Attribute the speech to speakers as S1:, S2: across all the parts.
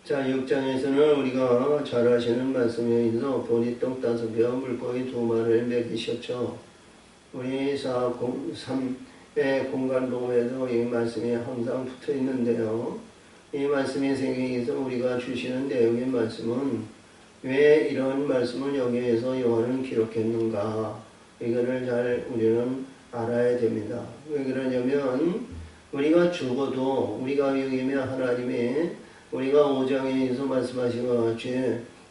S1: 자, 6장에서는 우리가 잘 아시는 말씀에 있어 보리떡 5개와 물고기 2마리를 먹이셨죠. 우리 403의 공간봉에도 이 말씀이 항상 붙어 있는데요. 이 말씀의 세계에서 우리가 주시는 내용의 말씀은 왜 이런 말씀을 여기에서 요한은 기록했는가, 이거를 잘 우리는 알아야 됩니다. 왜 그러냐면 우리가 죽어도 우리가 여기면 하나님이 우리가 5장에서 말씀하신 것 같이,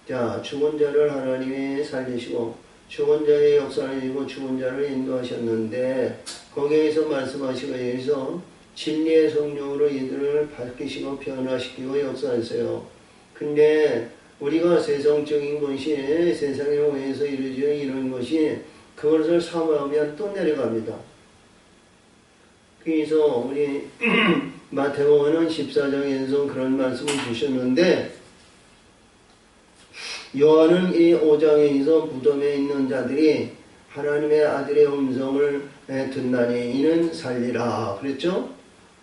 S1: 자, 죽은 자를 하나님이 살리시고 죽은 자의 역사를 이고 죽은 자를 인도하셨는데, 거기에서 말씀하시고 여기서 진리의 성령으로 이들을 밝히시고 변화시키고 역사하세요. 근데 우리가 세상적인 것이 세상에 의해서 이루어지는 이런 것이 그것을 사모하면 또 내려갑니다. 그래서 우리 마태복음은 14장에서 그런 말씀을 주셨는데, 요한은 이 5장에서 무덤에 있는 자들이 하나님의 아들의 음성을 듣나니 이는 살리라 그랬죠?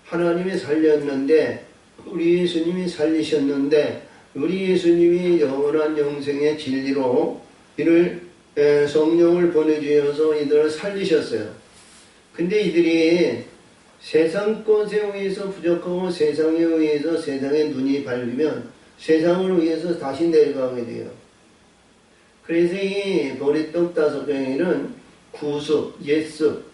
S1: 하나님이 살렸는데, 우리 예수님이 살리셨는데, 우리 예수님이 영원한 영생의 진리로 이를 성령을 보내주셔서 이들을 살리셨어요. 근데 이들이 세상 것에 의해서 부족하고 세상에 의해서 세상의 눈이 밝으면 세상을 위해서 다시 내려가게 돼요. 그래서 이 보리떡 5병에는 구습, 예습,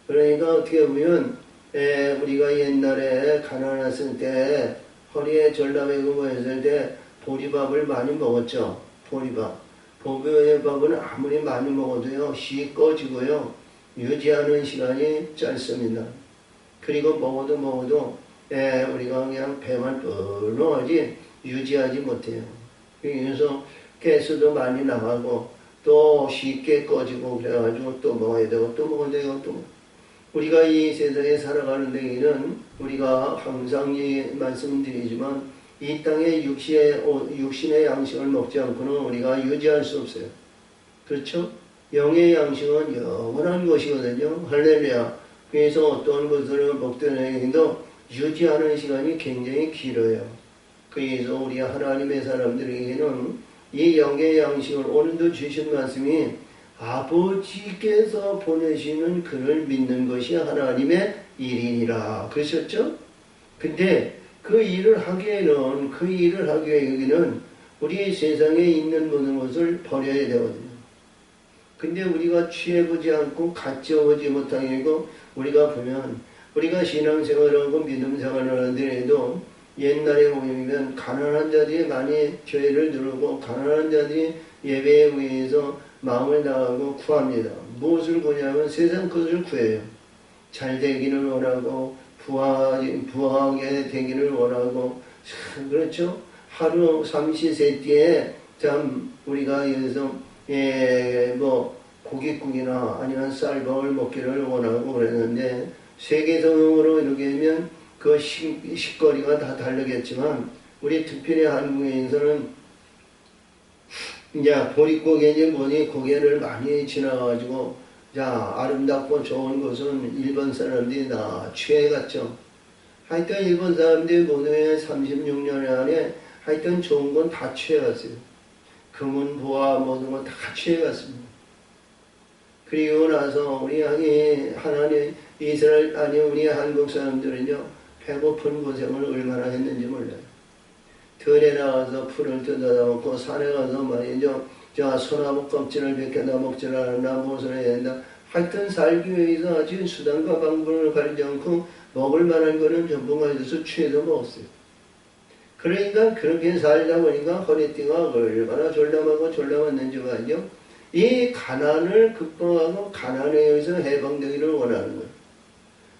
S1: 그러니까 어떻게 보면 우리가 옛날에 가난했을 때 허리에 전라매고 모였을 때 보리밥을 많이 먹었죠. 보리밥. 보리밥은 아무리 많이 먹어도요, 시 꺼지고요, 유지하는 시간이 짧습니다. 그리고 먹어도 우리가 그냥 배만 뿔렁하지 유지하지 못해요. 그래서 가스도 많이 나가고 또 쉽게 꺼지고 그래가지고 또 먹어야 되고 또 먹어야 되고 또. 우리가 이 세상에 살아가는 데에는 우리가 항상 말씀드리지만 이 땅의 육신의 양식을 먹지 않고는 우리가 유지할 수 없어요. 그렇죠? 영의 양식은 영원한 것이거든요. 할렐루야. 그래서 어떤 것을 먹더라도 유지하는 시간이 굉장히 길어요. 그래서 우리 하나님의 사람들에게는 이 영의 양식을 오늘도 주신 말씀이 아버지께서 보내시는 그를 믿는 것이 하나님의 일이니라 그러셨죠? 근데 그 일을 하기 위해서는 우리 세상에 있는 모든 것을 버려야 되거든요. 근데 우리가 취해보지 않고 갖춰보지 못하고, 우리가 보면 우리가 신앙생활하고 믿음생활을 하는데도 옛날에 보면 가난한 자들이 많이 교회를 누르고 가난한 자들이 예배에 의해서 마음을 나가고 구합니다. 무엇을 구냐면 세상 것을 구해요. 잘 되기를 원하고 부하게 되기를 원하고. 그렇죠? 하루 삼시세끼에 참 우리가 여기서 고깃국이나 아니면 쌀밥을 먹기를 원하고 그랬는데, 세계성으로 이렇게 하면 그 식거리가 다 다르겠지만 우리 특별히 한국에서는 이제 보릿고개니 뭐니 고개를 많이 지나가지고, 자, 아름답고 좋은 것은 일본 사람들이 다 취해갔죠. 하여튼 일본 사람들이 모두 36년 안에 하여튼 좋은 건 다 취해갔어요. 금은 보화 모든 건 다 취해갔습니다. 그리고 나서 우리 하나님 이스라엘 우리 한국 사람들은요, 배고픈 고생을 얼마나 했는지 몰라요. 들에 나가서 풀을 뜯어다 먹고 산에 가서 말이죠, 자, 소나무 껍질을 벗겨다 먹질 않았나 무엇을 해야 된다. 하여튼 살기 위해서 아주 수단과 방법을 가리지 않고 먹을 만한 거는 전부 가져서 취해서 먹었어요. 그러니까 그렇게 살다 보니까 허리띠가 얼마나 졸라왔는지 말이죠. 이 가난을 극복하고 가난에 의해서 해방되기를 원하는 거예요.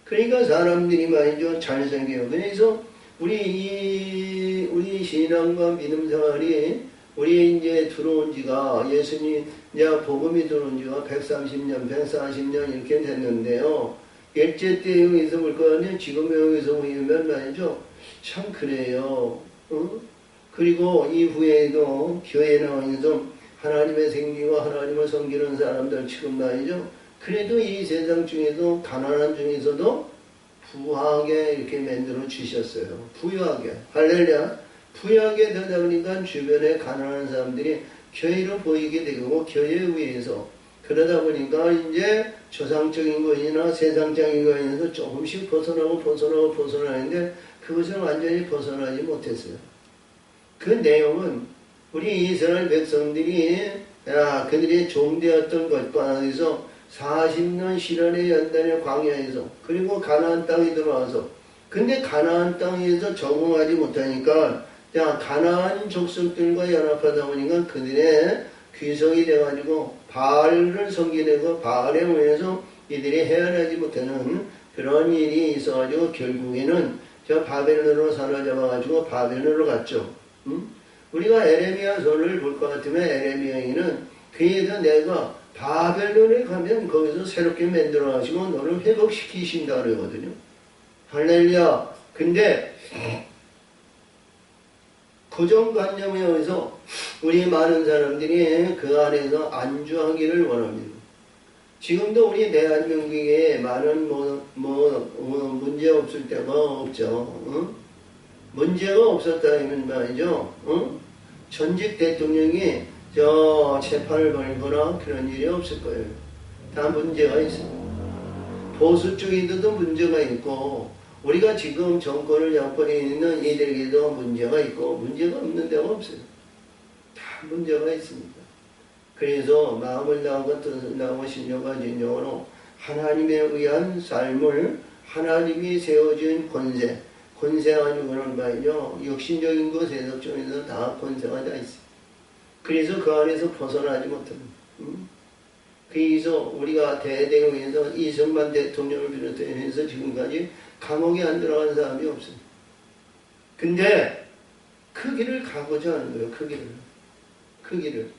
S1: 그러니까 사람들이 말이죠, 잘생겨요. 그래서 우리 신앙과 믿음 생활이 우리 이제 들어온 지가 예수님 이제 복음이 들어온 지가 130년, 140년 이렇게 됐는데요. 일제 때에 의해서 볼 거 아니에요. 지금에 의해서 보면 말이죠. 참 그래요. 그리고 이후에도 교회에 나와서 하나님의 생기고 하나님을 섬기는 사람들 지금 말이죠. 그래도 이 세상 중에도 가난한 중에서도 부하게 이렇게 만들어 주셨어요. 부유하게. 할렐루야. 부유하게 되다 보니까 주변에 가난한 사람들이 교회로 보이게 되고 교회에 의해서 그러다 보니까 이제 조상적인 것이나 세상적인 것에서 조금씩 벗어나는데 그것을 완전히 벗어나지 못했어요. 그 내용은 우리 이스라엘 백성들이 그들이 종되었던 것과 해서 40년 시련의 연단의 광야에서 그리고 가나안 땅에 들어와서 근데 가나안 땅에서 적응하지 못하니까 가나안 족속들과 연합하다 보니까 그들의 귀성이 돼가지고 바알을 섬기고 바알에 의해서 이들이 헤어나지 못하는 그런 일이 있어가지고 결국에는 바벨론으로 사로잡아가지고 바벨론으로 갔죠. 우리가 에레미야서를 볼 것 같으면 에레미야는 그에서 내가 바벨론에 가면 거기서 새롭게 만들어 가시고 너를 회복시키신다 그러거든요. 할렐루야. 근데 고정관념에 의해서 우리 많은 사람들이 그 안에서 안주하기를 원합니다. 지금도 우리 대한민국에 많은 문제 없을 때가 없죠. 문제가 없었다면 말이죠. 전직 대통령이 재판을 벌거나 그런 일이 없을 거예요. 다 문제가 있습니다. 보수 쪽에도 문제가 있고 우리가 지금 정권을 양권에 있는 이들에게도 문제가 있고 문제가 없는 데가 없어요. 다 문제가 있습니다. 그래서 마음을 다하고 뜻을 다하고 신령과 진정으로 하나님에 의한 삶을 하나님이 세워준 권세가 아니고 그런 말이죠. 육신적인 것, 세속적인 것 다 권세가 다 있어요. 그래서 그 안에서 벗어나지 못합니다. 그래서 우리가 대대국에서 이승만 대통령을 비롯해서 지금까지 감옥에 안 들어간 사람이 없습니다. 근데 그 길을 가고자 하는 거예요. 그 길을.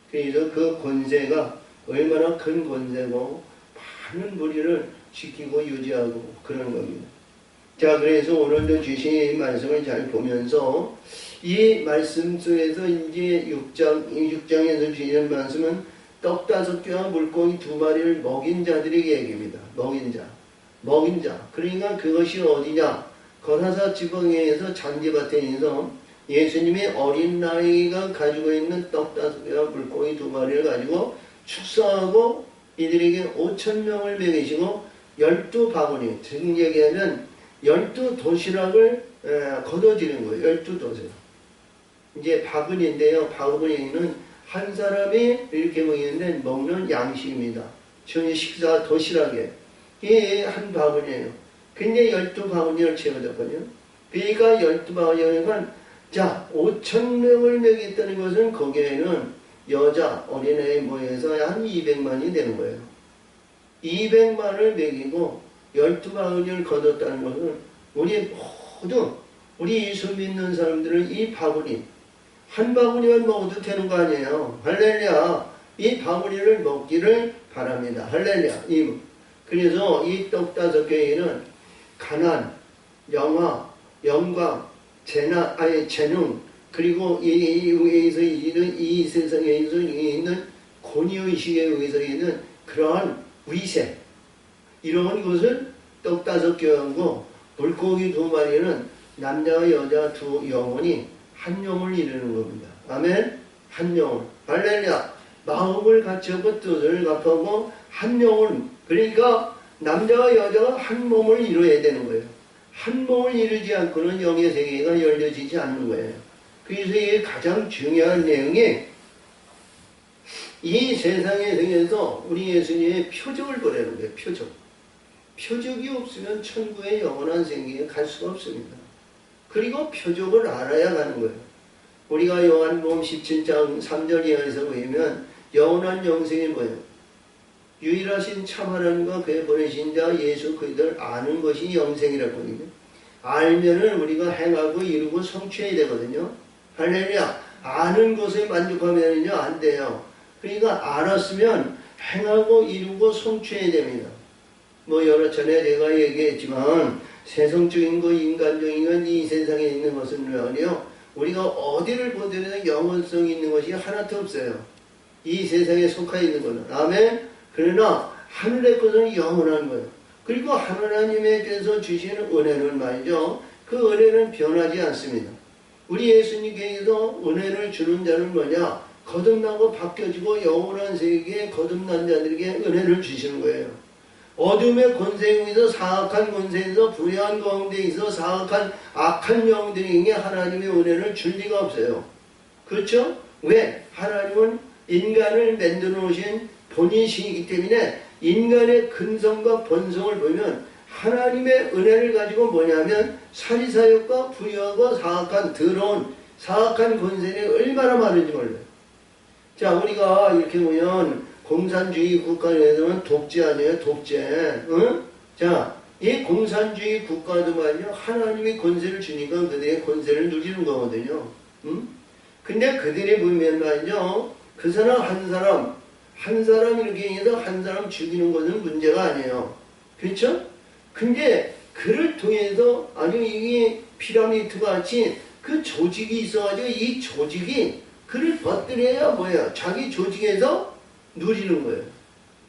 S1: 그래서 그 권세가 얼마나 큰 권세고 많은 무리를 지키고 유지하고 그런 겁니다. 자, 그래서 오늘도 주신 이 말씀을 잘 보면서 이 말씀 속에서 이제 6장에서 주시는 말씀은 떡 5개와 물고기 2마리를 먹인 자들에게 얘기입니다. 먹인 자. 그러니까 그것이 어디냐? 거라사 지방에서 잔디밭에서 예수님이 어린 나이가 가지고 있는 떡 5개와 물고기 2마리를 가지고 축사하고 이들에게 5,000명을 먹이시고 12바구니, 즉 얘기하면 12도시락을 거둬지는 거예요. 12도시락. 이제 바구니인데요. 바구니는 한 사람이 이렇게 먹는 양식입니다. 저희 식사 도시락에. 이게 한 바구니예요. 근데 12바구니를 채워졌거든요. 그러니까 12바구니가 자, 5,000명을 먹였다는 것은 거기에는 여자, 어린애 모여서 한 200만이 되는 거예요. 200만을 먹이고 12바구니를 거뒀다는 것은 우리 모두 우리 예수 믿는 사람들은 이 바구니 한 바구니만 먹어도 되는 거 아니에요. 할렐루야. 이 바구니를 먹기를 바랍니다. 할렐루야. 그래서 이 떡 5개에는 가난, 영화, 영광, 재능, 그리고 이 위에서 있는 이 세상에서 있는 권위의식에 의해서 있는 그러한 위세, 이런 것을 떡 5개하고 물고기 2마리는 남자와 여자 2 영혼이 한 영을 이루는 겁니다. 아멘. 한 영을. 할렐루야. 마음을 갖추고 뜻을 갖추고 한 영을. 그러니까 남자와 여자가 한 몸을 이루어야 되는 거예요. 한 몸을 이루지 않고는 영의 세계가 열려지지 않는 거예요. 그래서 이게 가장 중요한 내용이 이 세상의 세계에서 우리 예수님의 표적을 보내는 거예요. 표적이 없으면 천국의 영원한 세계에 갈 수가 없습니다. 그리고 표적을 알아야 가는 거예요. 우리가 요한복음 17장 3절 이하에서 보면 영원한 영생이 뭐예요? 유일하신 참 하나님과 그의 보내신 자 예수 그리스도를 아는 것이 영생이라고 하거든요. 알면은 우리가 행하고 이루고 성취해야 되거든요. 할렐루야. 아는 것에 만족하면요 안 돼요. 그러니까 알았으면 행하고 이루고 성취해야 됩니다. 여러 차례 내가 얘기했지만 세상적인 것, 인간적인 것, 이 세상에 있는 것은 말이요. 우리가 어디를 보더라도 영원성이 있는 것이 하나도 없어요. 이 세상에 속해 있는 것은. 아멘. 그러나 하늘의 것은 영원한 거예요. 그리고 하나님께서 주시는 은혜는 말이죠. 그 은혜는 변하지 않습니다. 우리 예수님께서 은혜를 주는 자는 뭐냐? 거듭나고 바뀌어지고 영원한 세계에 거듭난 자들에게 은혜를 주시는 거예요. 어둠의 권세에서 사악한 권세에서 불의한 가운데 있어 사악한 악한 영들에게 하나님의 은혜를 줄 리가 없어요. 그렇죠? 왜? 하나님은 인간을 만들어 놓으신 본인이시기 때문에 인간의 근성과 본성을 보면 하나님의 은혜를 가지고 뭐냐면 사리사욕과 불의하고 사악한 더러운 사악한 권세가 얼마나 많은지 몰라요. 자, 우리가 이렇게 보면 공산주의 국가에서는 독재 아니에요? 독재. 응? 자, 이 공산주의 국가도 말이요 하나님이 권세를 주니까 그들의 권세를 누리는 거거든요. 응? 근데 그들이 보면 말이죠 그 사람 한 사람 이렇게 해서 한 사람 죽이는 것은 문제가 아니에요. 그렇죠? 근데 그를 통해서 아니 이게 피라미드 같이 그 조직이 있어가지고 이 조직이 그를 버뜨려야 뭐야 자기 조직에서 누리는 거예요.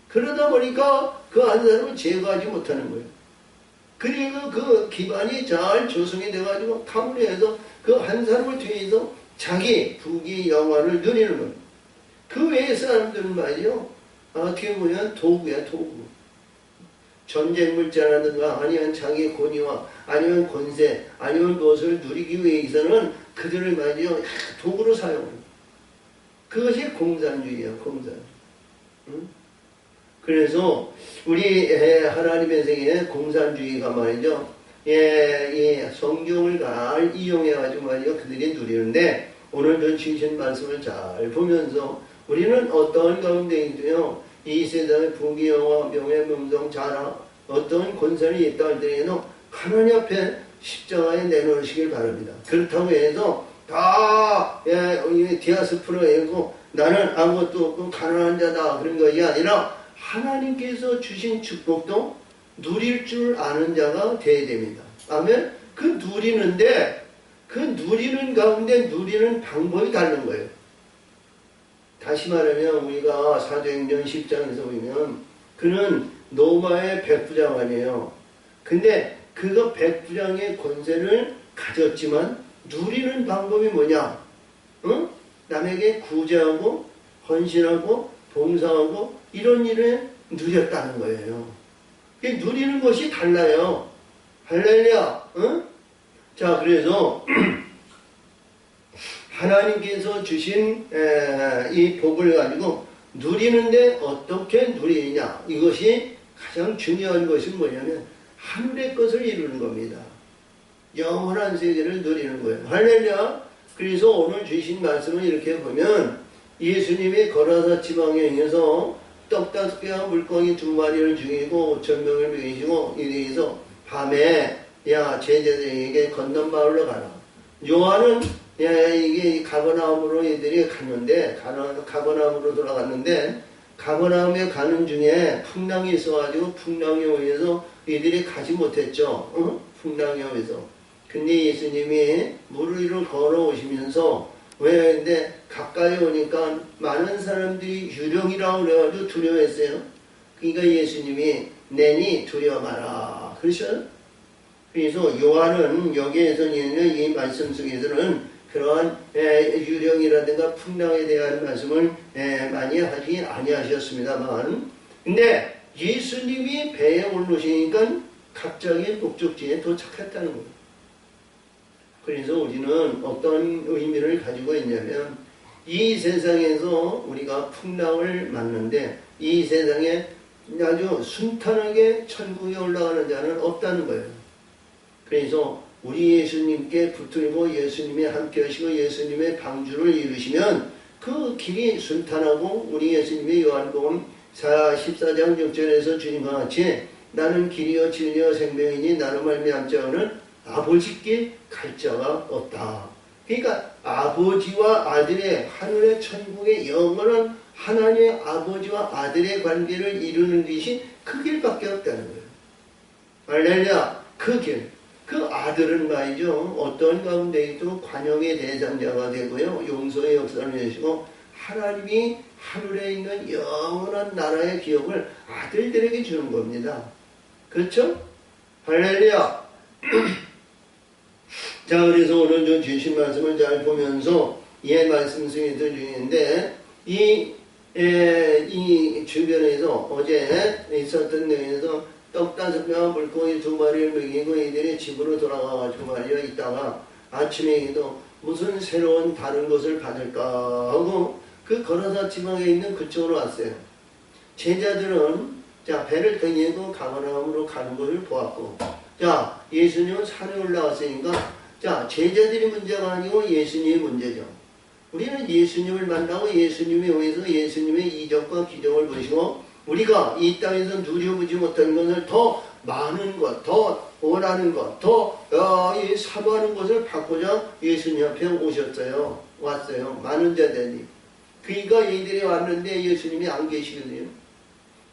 S1: 그러다 보니까 그 한 사람은 제거하지 못하는 거예요. 그리고 그 기반이 잘 조성이 돼가지고 타문해서 그 한 사람을 통해서 자기 부귀 영화를 누리는 거예요. 그 외의 사람들은 말이요 어떻게 보면 도구야 도구. 전쟁 물자라든가 아니면 자기 권위와 아니면 권세 아니면 무엇을 누리기 위해서는 그들을 말이요 도구로 사용합니다. 그것이 공산주의야 공산주의. 응? 그래서 우리 하나님의 세계에 공산주의가 말이죠 성경을 잘 이용해가지고 말이요 그들이 누리는데 오늘 전 주신 말씀을 잘 보면서 우리는 어떤 가운데 있도요 이 세상의 부귀 영화 명예 명성 자랑 어떤 권선이 있다 할 때에는 하나님 앞에 십자가에 내놓으시길 바랍니다. 그렇다고 해서 다 디아스포라이고 나는 아무것도 없고 가난한 자다 그런 것이 아니라 하나님께서 주신 축복도 누릴 줄 아는 자가 되어야 됩니다. 아멘. 그 누리는데 그 누리는 가운데 누리는 방법이 다른 거예요. 다시 말하면 우리가 사도행전 10장에서 보면 그는 로마의 백부장 아니에요. 근데 그거 백부장의 권세를 가졌지만 누리는 방법이 뭐냐? 응? 남에게 구제하고 헌신하고 봉사하고 이런 일을 누렸다는 거예요. 누리는 것이 달라요. 할렐루야. 응? 자, 그래서 하나님께서 주신 이 복을 가지고 누리는데 어떻게 누리느냐 이것이 가장 중요한 것이 뭐냐면 하늘의 것을 이루는 겁니다. 영원한 세계를 누리는 거예요. 할렐루야. 그래서 오늘 주신 말씀을 이렇게 보면 예수님이 거라사 지방에 행해서 떡 5개와 물고기 2마리를 죽이고 5,000명을 먹이시고 이래서 밤에 야 제자들에게 건넌 마을로 가라. 요한은 이게 가버나움으로 이들이 갔는데 가버나움으로 돌아갔는데 가버나움에 가는 중에 풍랑이 있어가지고 풍랑에 의해서 이들이 가지 못했죠. 응? 풍랑에 의해서. 근데 예수님이 물 위로 걸어오시면서 왜 근데 가까이 오니까 많은 사람들이 유령이라고 그래가지고 두려워했어요. 그러니까 예수님이 내니 두려워 마라 그러셔요. 그래서 요한은 여기에서는 이 말씀 속에서는 그러한 유령이라든가 풍랑에 대한 말씀을 많이 하지 아니하셨습니다만 근데 예수님이 배에 올르시니까 갑자기 목적지에 도착했다는 거예요. 그래서 우리는 어떤 의미를 가지고 있냐면 이 세상에서 우리가 풍랑을 맞는데 이 세상에 아주 순탄하게 천국에 올라가는 자는 없다는 거예요. 그래서 우리 예수님께 붙들고 예수님이 함께 하시고 예수님의 방주를 이루시면 그 길이 순탄하고 우리 예수님의 요한복음 14장 6절에서 주님과 같이 나는 길이요 진리요 생명이니 나로 말미암지 않은 아버지께 갈 자가 없다. 그러니까 아버지와 아들의 하늘의 천국의 영원한 하나님의 아버지와 아들의 관계를 이루는 것이 그 길밖에 없다는 거예요. 할렐루야. 그 길. 그 아들은 말이죠. 어떤 가운데에도 관용의 대상자가 되고요. 용서의 역사를 내시고 하나님이 하늘에 있는 영원한 나라의 기업을 아들들에게 주는 겁니다. 그렇죠? 할렐루야. 자, 그래서 오늘 저 주신 말씀을 잘 보면서 이 말씀 중에 중인데 이 주변에서 어제 있었던 데에서 떡 5명 물고기 2마리를 먹이고 이들이 집으로 돌아가가지고 말이야 있다가 아침에도 무슨 새로운 다른 것을 받을까 하고 그 거라사 지방에 있는 그쪽으로 왔어요. 제자들은 자 배를 타고 가버나움으로 가는 것을 보았고 자 예수님은 산에 올라왔으니까 자 제자들이 문제가 아니고 예수님이 문제죠. 우리는 예수님을 만나고 예수님에 의해서 예수님의 이적과 기적을 보시고 우리가 이 땅에서 누려보지 못한 것을 더 많은 것, 더 원하는 것, 더 사모하는 것을 받고자 예수님 앞에 오셨어요. 왔어요. 많은 자들이. 그러니까 얘들이 왔는데 예수님이 안 계시거든요.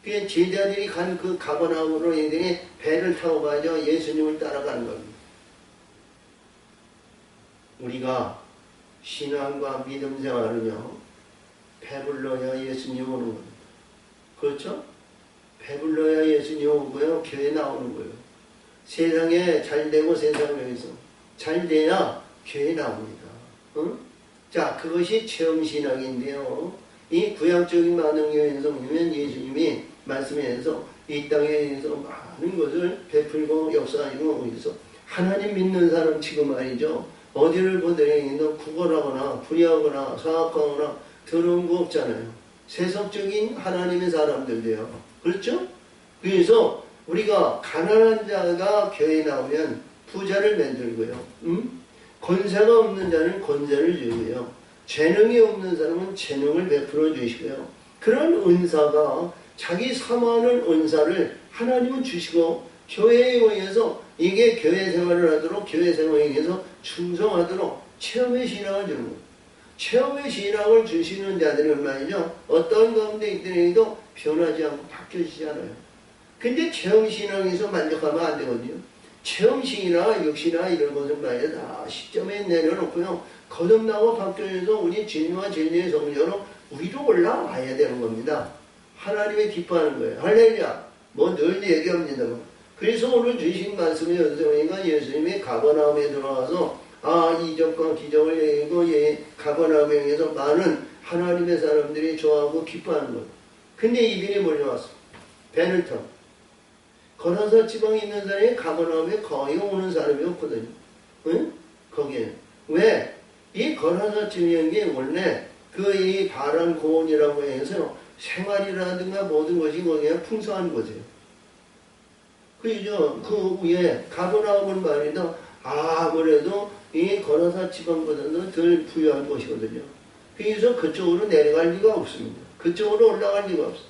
S1: 그 제자들이 간 그 가버나움으로 얘들이 배를 타고 가죠. 예수님을 따라가는 겁니다. 우리가 신앙과 믿음 생활은요, 배불러야 예수님 오는 겁니다. 그렇죠? 배불러야 예수님 오고요, 교회 나오는 거예요. 세상에 잘 되고 세상에서 잘 돼야 교회 나옵니다. 응? 자, 그것이 체험신앙인데요. 이 구약적인 많은 교회에서 보면 예수님이 말씀에서 이 땅에서 많은 것을 베풀고 역사하시고 그래서 하나님 믿는 사람 지금 말이죠. 어디를 보더라도 구걸하거나 불의하거나 사악하거나 더러운 거 없잖아요. 세속적인 하나님의 사람들이에요. 그렇죠? 그래서 우리가 가난한 자가 교회에 나오면 부자를 만들고요. 권세가 없는 자는 권세를 주고요. 재능이 없는 사람은 재능을 베풀어 주시고요. 그런 은사가 자기 사모하는 은사를 하나님은 주시고 교회에 의해서 이게 교회 생활을 하도록 교회 생활에 의해서 충성하도록 체험의 신앙을 주는 거예요. 체험의 신앙을 주시는 자들은 말이죠. 어떤 가운데 있더라도 변하지 않고 바뀌어지지 않아요. 근데 체험 신앙에서 만족하면 안 되거든요. 체험 신앙, 역시나 이런 것은 말이죠. 다 시점에 내려놓고요. 거듭나고 바뀌어져서 우리 진리와 진리의 성전으로 위로 올라와야 되는 겁니다. 하나님이 기뻐하는 거예요. 할렐루야. 뭐 늘 얘기합니다. 그래서 오늘 주신 말씀의 연습이니까 예수님이 가버나움에 들어와서 이적과 기적을 얘기하고 가버나움에 의해서 많은 하나님의 사람들이 좋아하고 기뻐하는 거예요. 근데 이들이 몰려왔어. 배를 타고. 거라사 지방에 있는 사람이 가버나움에 거의 오는 사람이 없거든요. 응? 거기에. 왜? 이 거라사 지방이 원래 이 바람 고원이라고 해서 생활이라든가 모든 것이 거기에 풍성한 곳이에요. 그죠? 그 위에 가버나움은 말이죠. 아무래도 이 거라사 지방보다는 덜 부유한 곳이거든요. 그래서 그쪽으로 내려갈 리가 없습니다. 그쪽으로 올라갈 리가 없어요.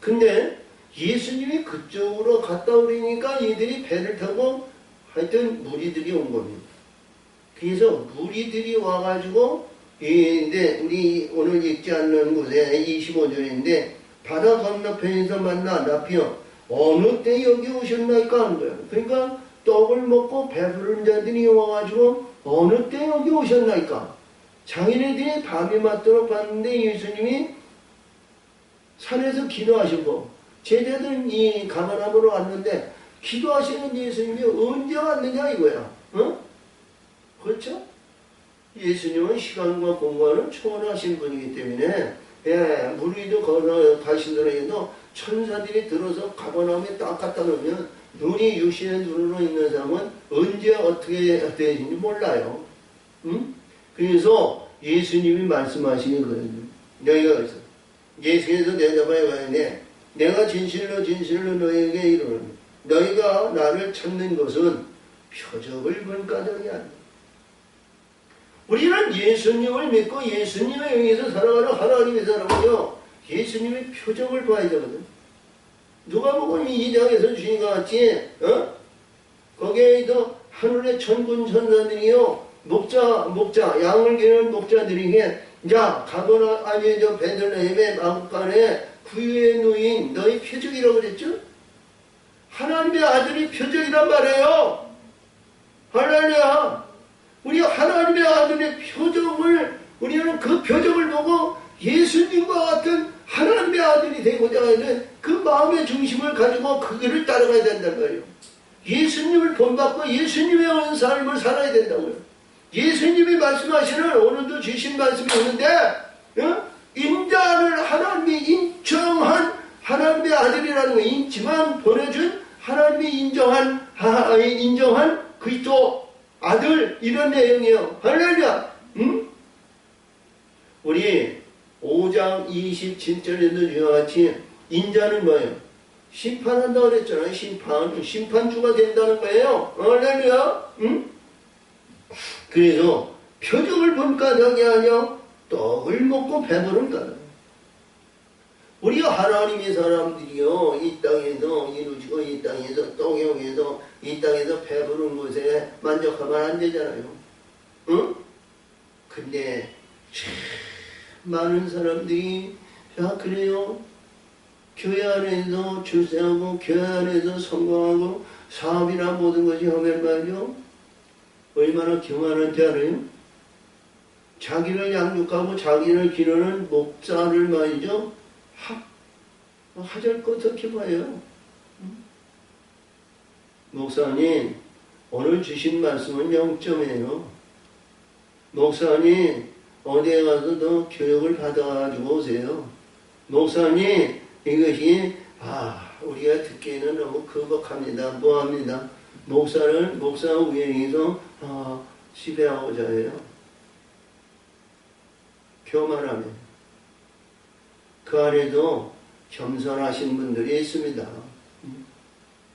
S1: 근데 예수님이 그쪽으로 갔다 오니까 이들이 배를 타고 하여튼 무리들이 온 겁니다. 그래서 무리들이 와가지고 근데 우리 오늘 읽지 않는 곳에 25절인데 바다 건너편에서 만나 나피어 어느 때 여기 오셨나이까 하는 거예요. 그러니까 떡을 먹고 배부른 자들이 와가지고 어느 때 여기 오셨나이까. 장인애들이 밤이 맞도록 봤는데 예수님이 산에서 기도하시고 제자들은 이 가버나움으로 왔는데 기도하시는 예수님이 언제 왔느냐 이거야. 어? 그렇죠? 예수님은 시간과 공간을 초월하신 분이기 때문에 무리도 걸어 가시더라도 천사들이 들어서 가버나움에 딱 갖다 놓으면 눈이 육신의 눈으로 있는 사람은 언제 어떻게 되는지 몰라요. 응? 그래서 예수님이 말씀하시는 거예요. 너희가 그래서 예수께서 대답하여 가는데 내가 진실로 진실로 너희에게 이르노니 너희가 나를 찾는 것은 표적을 본 까닭이 아니야. 우리는 예수님을 믿고 예수님에 의해서 살아가는 하나님의 사람은요. 예수님의 표적을 봐야 되거든. 누가복음 2장에서 주신 것 같이 거기에도 하늘의 천군 천사들이요. 목자 양을 기르는 목자들에게 자 가거나 아니 저 베들레헴의 마구간에 구유의 누인 너희 표적이라고 그랬죠? 하나님의 아들이 표적이란 말이에요. 할렐루야. 우리 하나님의 아들의 표적을 우리는 그 표적을 보고 예수님과 같은 하나님의 아들이 되고자 하는 그 마음의 중심을 가지고 그 길을 따라가야 된단 말이에요. 예수님을 본받고 예수님의 온 삶을 살아야 된다고요. 예수님이 말씀하시는 오늘도 주신 말씀이 있는데 인자를 하나님이 인정한 하나님의 아들이라는 거, 인지만 보내준 하나님이 인정한 그리스도 아들, 이런 내용이에요. 할렐루야. 응? 우리 5장 27절에도 이와 같이 인자는 뭐예요? 심판한다고 그랬잖아요. 심판주가 된다는 거예요. 할렐루야. 응? 그래서 표적을 본 까닭이 아니야. 떡을 먹고 배부른 까닭. 우리가 하나님의 사람들이요, 이 땅에서 이루어지고 이 땅에서 떡용해서 이 땅에서 배부른 곳에 만족하면 안 되잖아요. 응? 근데 참 많은 사람들이 그래요. 교회 안에서 출세하고 교회 안에서 성공하고 사업이나 모든 것이 하면 말이요, 얼마나 교만한지 알아요? 자기를 양육하고 자기를 기르는 목사를 말이죠, 하잘 것 어떻게 봐요? 목사님, 오늘 주신 말씀은 0점이에요. 목사님, 어디에 가서 더 교육을 받아가지고 오세요. 목사님, 이것이 우리가 듣기에는 너무 거북합니다. 뭐합니다. 목사 우행에서 지배하고자 해요. 교만하면 그 안에도 겸손하신 분들이 있습니다.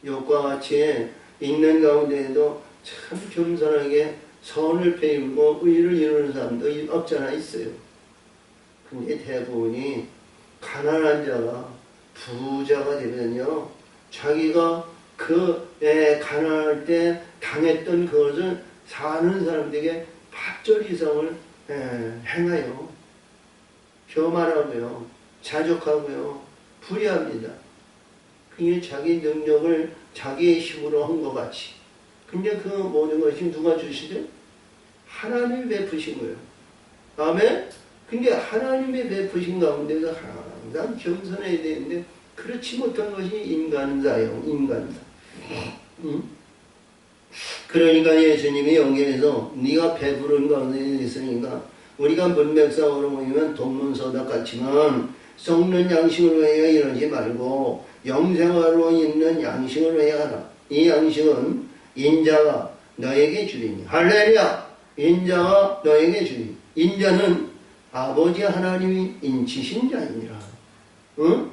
S1: 욕과 같이 있는 가운데에도 참 겸손하게 선을 베풀고 의를 이루는 사람도 없잖아 있어요. 근데 대부분이 가난한 자가 부자가 되면요, 자기가 가난할 때 당했던 그것을 사는 사람들에게 박절 이상을 행하여 교만하고요, 자족하고요, 불의합니다. 그게 자기 능력을 자기의 힘으로 한 것 같이. 근데 그 모든 것이 누가 주시죠? 하나님이 베푸신 거예요. 아멘? 근데 하나님의 베푸신 가운데서 항상 겸손해야 되는데 그렇지 못한 것이 인간사요. 인간사. 그러니까 예수님이 여기에서 네가 배부른 가운데 있으니까 우리가 문맥상으로 보면 동문서답 같지만 썩는 양식을 위하여 이러지 말고 영생하로 있는 양식을 위하여 하라. 이 양식은 인자가 너에게 주리니. 할렐루야. 인자가 너에게 주리니. 인자는 아버지 하나님이 인치신 자이니라. 응?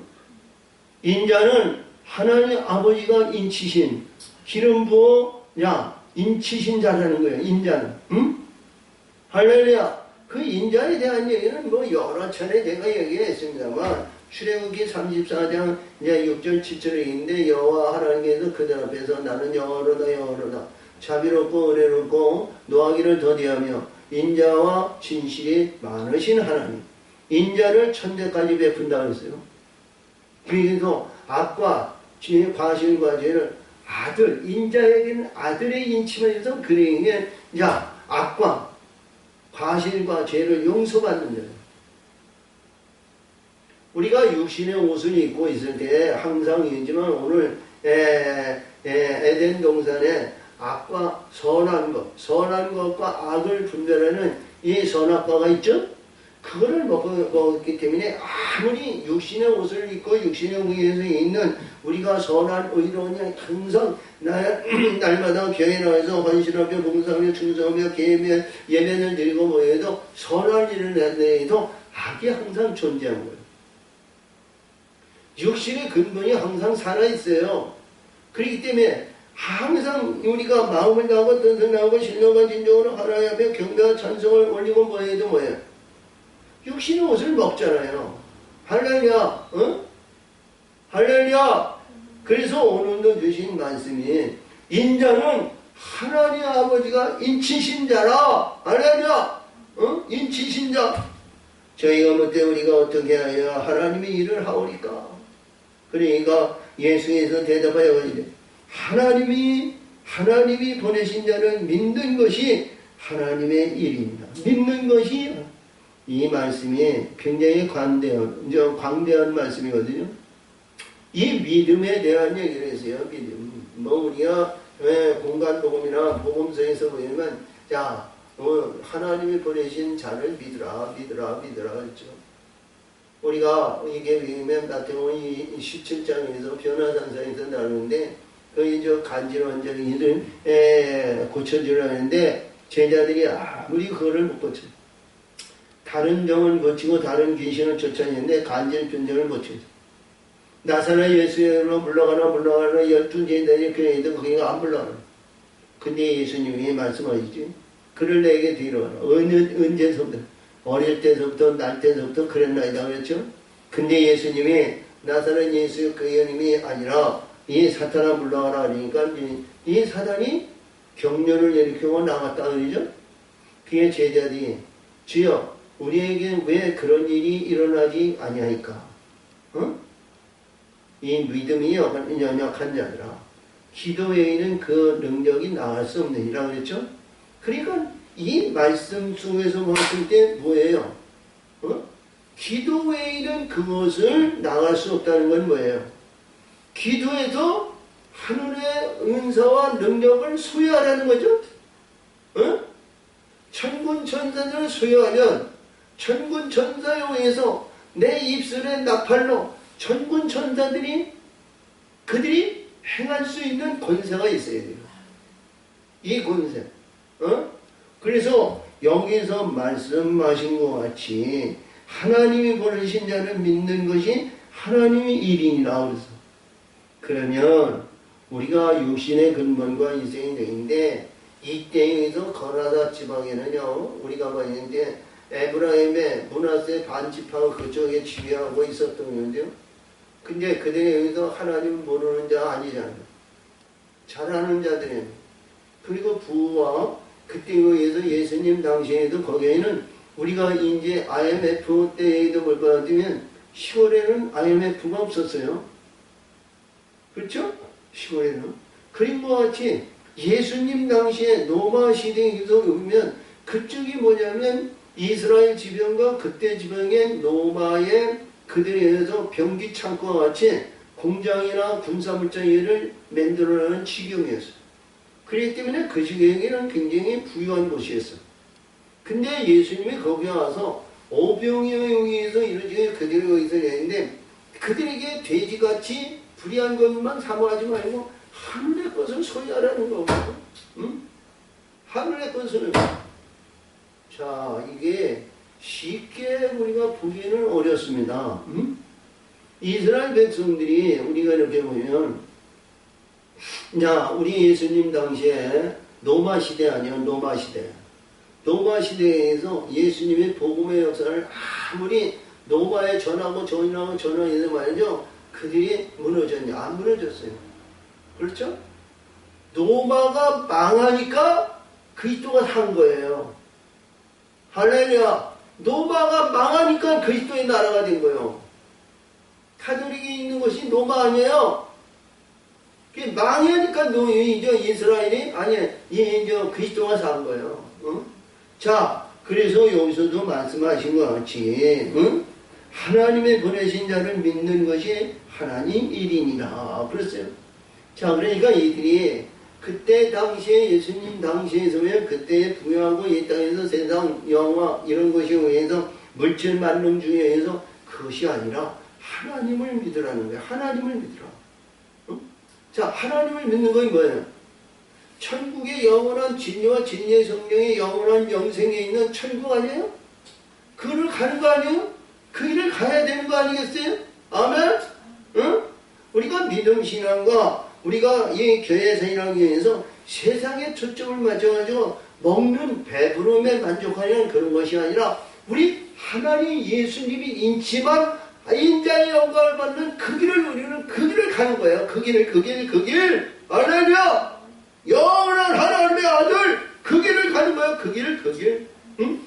S1: 인자는 하나님 아버지가 인치신, 기름 부어 인치신 자라는 거예요. 인자는. 응? 할렐루야. 그 인자에 대한 얘기는 여러 차례 제가 얘기했습니다만, 출애굽기 34장 이제 6절 7절에 있는데, 여호와 하나님께서 그들 앞에서 나는 여호와로다 자비롭고 은혜롭고 노하기를 더디하며 인자와 진실이 많으신 하나님. 인자를 천대까지 베푼다 그랬어요. 그래서 악과 과실과 죄를 인자에게는 아들의 인침을 해서 그에게 악과 과실과 죄를 용서받는 거예요. 우리가 육신의 옷을 입고 있을 때 항상 이지만 오늘 에덴 동산에 악과 선한 것과 악을 분별하는 이 선악과가 있죠? 그거를 먹기 때문에 아무리 육신의 옷을 입고 육신의 위에서 있는 우리가 선한 의로운 항상 날마다 교회에 나와서 헌신하며 봉사하며 충성하며 예배를 드리고 뭐해도 선한 일을 해도 악이 항상 존재한 거예요. 육신의 근본이 항상 살아있어요. 그렇기 때문에 항상 우리가 마음을 다하고 뜻을 다하고 신령과 진정으로 하나님 앞에 경배와 찬송을 올리고 뭐해도 뭐예요? 육신의 옷을 먹잖아요. 할렐루야. 응? 할렐루야. 그래서 오늘도 주신 말씀이 인자는 하나님 아버지가 인치신 자라. 할렐루야. 응? 인치신 자. 저희가 못해 우리가 어떻게 하여 하나님의 일을 하오리까? 그러니까 예수께서 대답하여 가지고 하나님이 보내신 자를 믿는 것이 하나님의 일입니다. 믿는 것이 이 말씀이 굉장히 광대한 말씀이거든요. 이 믿음에 대한 얘기를 했어요. 믿음. 우리가 공간 복음이나 복음서에서 보면 자 하나님이 보내신 자를 믿으라 그랬죠. 우리가 이게 보면 마태복음 17장에서 변화산상에서 나오는데 그 저 간질환자들을 고쳐주려 하는데 제자들이 아무리 그거를 못 고쳐. 다른 병을 고치고 다른 귀신을 쫓아내는데 간질병을 못 고쳐. 나사렛 예수로 물러가라 12제자들이 그래도 거기가 안 물러가라. 근데 예수님이 말씀하시지. 그를 내게 데려와라. 언제서부터? 어릴 때서부터 날 때서부터 그랬나이다 그랬죠. 근데 예수님이 나사렛 예수의 그 이름이 아니라 이 사탄아 물러가라 하니까 이 사단이 경련을 일으키고 나갔다 그러죠. 그의 제자들이 주여 우리에게 왜 그런 일이 일어나지 아니하니까? 이 믿음이 연약한 자들아 기도 외에는 그 능력이 나갈 수 없느니라 그랬죠. 그러니까 이 말씀 속에서 봤을 때 뭐예요? 기도 외에는 그것을 나갈 수 없다는 건 뭐예요? 기도에서 하늘의 은사와 능력을 소유하라는 거죠. 천군 천사들을 소유하면 천군 천사에 의해서 내 입술의 나팔로 천군 천사들이 그들이 행할 수 있는 권세가 있어야 돼요. 이 권세. 그래서 여기서 말씀하신 것 같이 하나님이 보내신 자를 믿는 것이 하나님의 일이니라 그래서 그러면 우리가 육신의 근본과 인생이 되는데 이 땅에서 거라다 지방에는요 우리가 봤는데 에브라임의 므낫세 반지파가 그쪽에 지배하고 있었던 건데요. 근데 그들이 여기서 하나님 모르는 자 아니잖아요. 잘하는 자들이에요. 그리고 부와 그때 의해서 예수님 당시에도 거기에는 우리가 이제 IMF 때에도 뭘 받으면 시골에는 IMF가 없었어요. 그렇죠? 시골에는. 그림과 같이 예수님 당시에 로마 시대에서 보면 그쪽이 뭐냐면 이스라엘 지병과 그때 지병의 로마의 그들에 의해서 병기 창고와 같이 공장이나 군사물자를 만들어내는 지경이었어요. 그렇기 때문에 그 지경에는 굉장히 부유한 곳이었어요. 근데 예수님이 거기 와서 오병이어에 의해서 이루어지게 그들을 여기서 내는데 그들에게 돼지같이 불의한 것만 사모하지 말고 하늘의 것을 소유하라는 거거든요. 하늘의 것을. 자, 이게 쉽게 우리가 보기에는 어렵습니다. 이스라엘 백성들이 우리가 이렇게 보면 자, 우리 예수님 당시에 노마 시대 아니에요. 노마 시대. 노마 시대에서 예수님의 복음의 역사를 아무리 노마에 전하고 전하해서 말이죠. 그들이 무너졌냐? 안 무너졌어요. 그렇죠? 노마가 망하니까 그리스도가 산 거예요. 할렐루야. 노마가 망하니까 그리스도의 나라가 된 거예요. 가톨릭이 있는 것이 노마 아니에요. 망하니까 이스라엘이 그리스도가 산 거예요. 자, 그래서 여기서도 말씀하신 것 같이 하나님의 보내신 자를 믿는 것이 하나님 일이니라 그랬어요. 자, 그러니까 이들이 그때 당시에 예수님 당시에서 그때 부여하고 이 땅에서 세상 영화 이런 것에 의해서 물질 만능 중에 의해서 그것이 아니라 하나님을 믿으라는 거예요. 하나님을 믿으라. 자, 하나님을 믿는 건 뭐예요? 천국의 영원한 진리와 진리의 성령의 영원한 영생에 있는 천국 아니에요? 그를 가는 거 아니에요? 그 길을 가야 되는 거 아니겠어요? 아멘? 우리가 믿음 신앙과 우리가 이 교회 생활하기 위해서 세상에 초점을 맞춰가지고 먹는 배부름에 만족하려는 그런 것이 아니라 우리 하나님 예수님이 인치만 인자의 영광을 받는 그 길을 우리는 그 길을 가는 거예요. 그 길. 할렐루야! 영원한 하나님의 아들 그 길을 가는 거예요. 그 길. 응?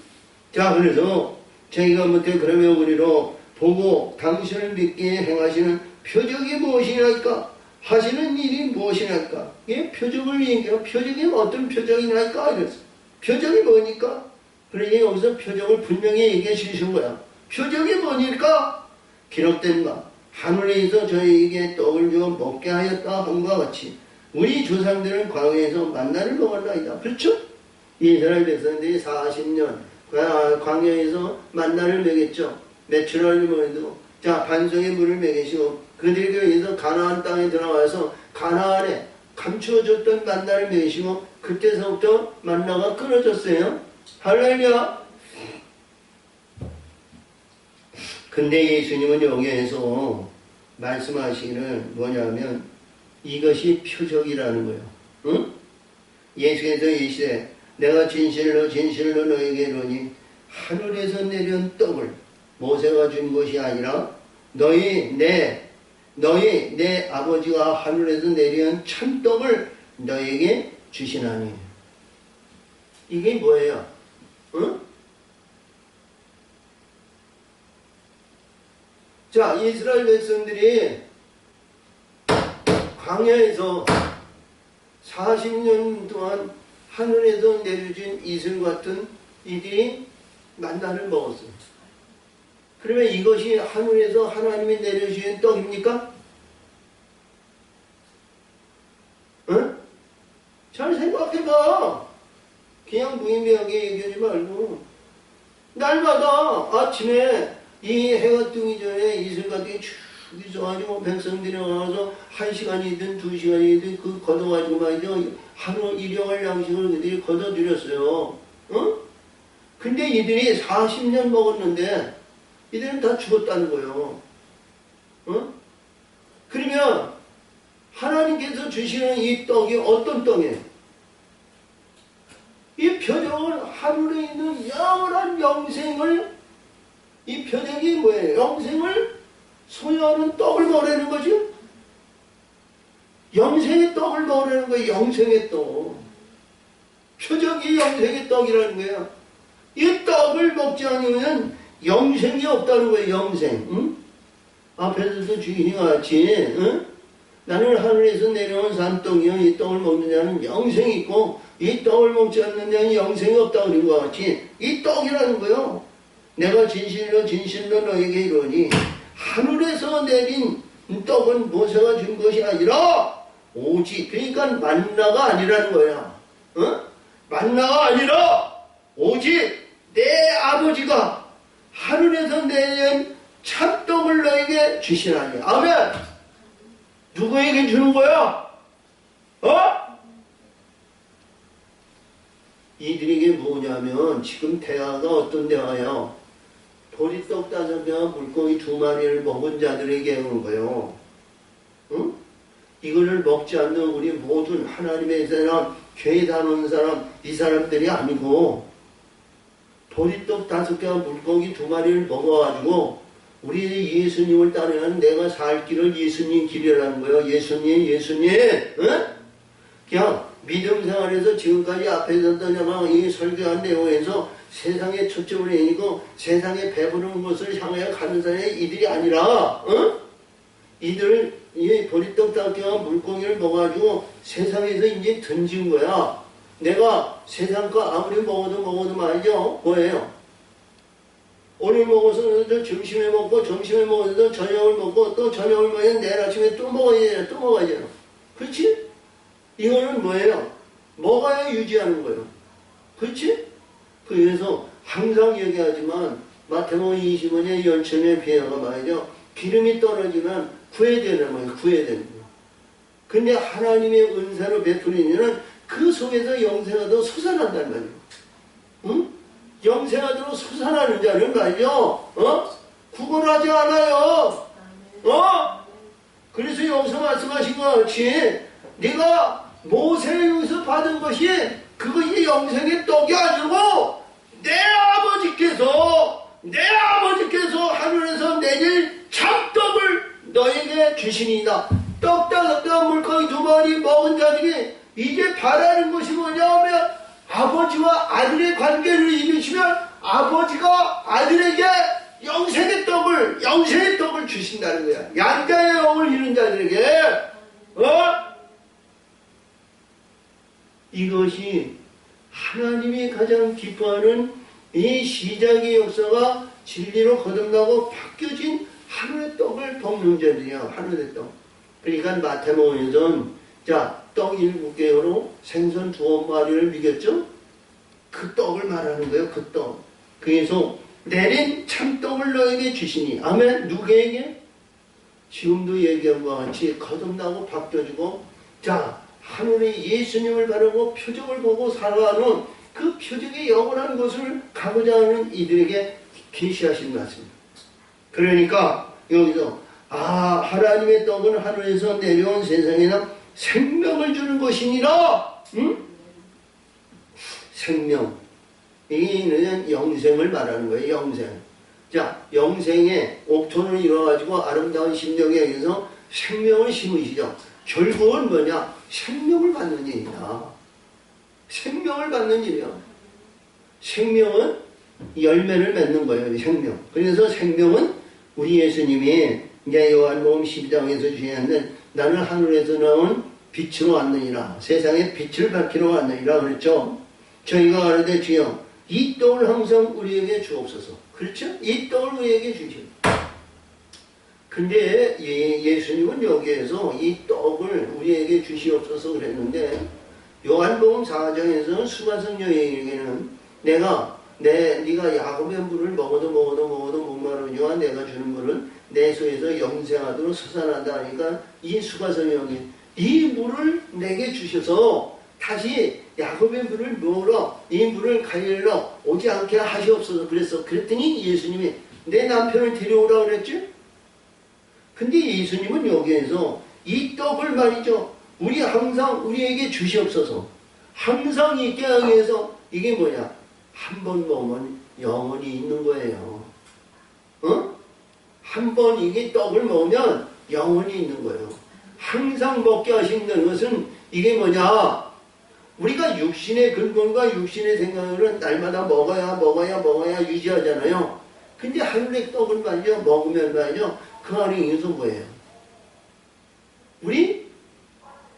S1: 자, 그래서 저희가 못해 그러면 우리로 보고 당신을 믿게 행하시는 표적이 무엇이냐니까? 하시는 일이 무엇이냐니까? 예? 표적을 얘기해요. 표적이 어떤 표적이냐니까? 이랬어. 표적이 뭐니까? 그러니 여기서 표적을 분명히 얘기해 주신 거야. 표적이 뭐니까? 기록된 바 하늘에서 저희에게 떡을 주어 먹게 하였다 함과 같이 우리 조상들은 광야에서 만나를 먹었나이다. 그렇죠? 이스라엘 백성들이 40년 광야에서 만나를 먹였죠. 메추라를 먹여도 자 반송의 물을 먹이시고 그들에게 위해서 가나안 땅에 들어가서 가나안에 감추어줬던 만나를 먹이시고 그때서부터 만나가 끊어졌어요. 할렐루야. 근데 예수님은 여기에서 말씀하시기를 뭐냐면 이것이 표적이라는 거예요. 응? 예수께서 이시되 내가 진실로 진실로 너에게 이르노니 하늘에서 내려온 떡을 모세가 준 것이 아니라 너희 내 아버지가 하늘에서 내려온 참떡을 너에게 주시나니. 이게 뭐예요? 응? 자, 이스라엘 백성들이 광야에서 40년 동안 하늘에서 내려진 이슬 같은 이들이 만나를 먹었어요. 그러면 이것이 하늘에서 하나님이 내려주신 떡입니까? 응? 잘 생각해봐. 그냥 무의미하게 얘기하지 말고 날마다 아침에 이 해가 뜨기 전에 이슬 같은 게 쭉 있어가지고 백성들이 와서 1시간이든 2시간이든 그 걷어가지고 말이죠. 하루 일용할 양식을 그들이 걷어들였어요. 어? 근데 이들이 40년 먹었는데 이들은 다 죽었다는 거예요. 어? 그러면 하나님께서 주시는 이 떡이 어떤 떡이에요? 이 표적은 하늘에 있는 영원한 영생을, 이 표적이 뭐예요? 영생을 소유하는 떡을 먹으라는 거죠? 영생의 떡을 먹으라는 거예요. 영생의 떡. 표적이 영생의 떡이라는 거예요. 이 떡을 먹지 않으면 영생이 없다는 거예요. 영생. 응? 앞에서도 주인이 같이 응? 나는 하늘에서 내려온 산떡이요 이 떡을 먹는 자는 영생이 있고 이 떡을 먹지 않는 자는 영생이 없다 그런 것 같이 이 떡이라는 거요. 내가 진실로 진실로 너에게 이르노니 하늘에서 내린 떡은 모세가 준 것이 아니라 오직, 그러니까 만나가 아니라는 거야. 어? 만나가 아니라 오직 내 아버지가 하늘에서 내린 참떡을 너에게 주시라니. 아멘. 누구에게 주는 거야? 어? 이들에게 뭐냐면 지금 대화가 어떤 대화예요? 보리떡 5명, 물고기 2마리를 먹은 자들에게 하는 거예요. 응? 이거를 먹지 않는 우리 모든 하나님의 사람, 교회 다니는 사람, 이 사람들이 아니고 보리떡 5개와 물고기 2마리를 먹어가지고 우리 예수님을 따르는 내가 살 길을 예수님 길이라는 거예요. 예수님. 응? 그냥 믿음 생활에서 지금까지 앞에서 이 설교한 내용에서 세상에 초점을 내니고 세상에 배부른 것을 향해 가는 사람이 이들이 아니라 이들 이 보리떡 5개와 물고기를 먹어가지고 세상에서 이제 던진 거야. 내가 세상 거 아무리 먹어도 말이죠. 뭐예요? 오늘 먹어서 점심에 먹고 점심에 먹어서 저녁을 먹고 또 저녁을 먹으면 내일 아침에 또 먹어야 되잖아. 그렇지? 이거는 뭐예요? 먹어야 유지하는 거예요. 그렇지? 그래서 항상 얘기하지만 마태복음 25년 연천의 비하가 말이죠. 기름이 떨어지면 구해되는 거예요. 구해되는 거예요. 근데 하나님의 은사로 베풀리면 그 속에서 영생가 더 솟아난단 말이에요. 응? 영생하도록 솟아나는 자는 말이죠. 구걸하지 않아요. 그래서 여기서 말씀하신 것 같이 네가 모세에서 받은 것이 그것이 영생의 떡이 아니고 내 아버지께서 하늘에서 내릴 참떡을 너에게 주시니이다. 떡 5개 물고기 2마리 먹은 자들이 이제 바라는 것이 뭐냐면 아버지와 아들의 관계를 이루시면 아버지가 아들에게 영생의 떡을 주신다는 거야. 양자의 영을 이룬 자들에게. 이것이 하나님이 가장 기뻐하는 이 시작의 역사가 진리로 거듭나고 바뀌어진 하늘의 떡을 먹는 자들이야. 하늘의 떡. 그러니까 마태복음에서는 자, 떡 7개로 생선 2마리를 먹였죠? 그 떡을 말하는 거예요. 그 떡. 그래서 내린 참떡을 너에게 주시니. 아멘. 누구에게? 지금도 얘기한 것과 같이 거듭나고 바뀌어지고, 자, 하늘의 예수님을 바라고 표적을 보고 살아가는 그 표적의 영원한 것을 가고자 하는 이들에게 계시하신 말씀입니다. 그러니까 여기서 하나님의 떡은 하늘에서 내려온 세상에나 생명을 주는 것이니라. 응? 생명. 이는 영생을 말하는 거예요. 영생. 자, 영생에 옥토를 이뤄가지고 아름다운 심령에 의해서 생명을 심으시죠. 결국은 뭐냐? 생명을 받는 일이다. 생명을 받는 일이야. 생명은 열매를 맺는 거예요. 생명. 그래서 생명은 우리 예수님이 이제 요한복음 12장에서 주시는 나는 하늘에서 나온 빛으로 왔느니라. 세상에 빛을 밝히러 왔느니라 그랬죠. 저희가 가르되 주여 이 떡을 항상 우리에게 주옵소서. 그렇죠? 이 떡을 우리에게 주시오. 근데 예수님은 여기에서 이 떡을 우리에게 주시옵소서 그랬는데 요한복음 4장에서 수가성 여인에게는 네가 야곱의 물을 먹어도 목마르니와 내가 주는 물은 내 속에서 영생하도록 솟아난다 하니까 이 수가성 여인 이 물을 내게 주셔서 다시 야곱의 물을 먹으러 이 물을 갈릴러 오지 않게 하시옵소서 그랬더니 예수님이 내 남편을 데려오라 그랬죠? 근데 예수님은 여기에서 이 떡을 말이죠. 항상 우리에게 주시옵소서. 항상 있게 하기 위해서 이게 뭐냐? 한 번 먹으면 영원히 있는 거예요. 한 번 이게 떡을 먹으면 영원히 있는 거예요. 항상 먹게 하시는 것은 이게 뭐냐? 우리가 육신의 근본과 육신의 생각을 날마다 먹어야 유지하잖아요. 근데 하늘의 떡을 말이죠. 먹으면 말이죠. 그 안에 있는 건 뭐예요? 우리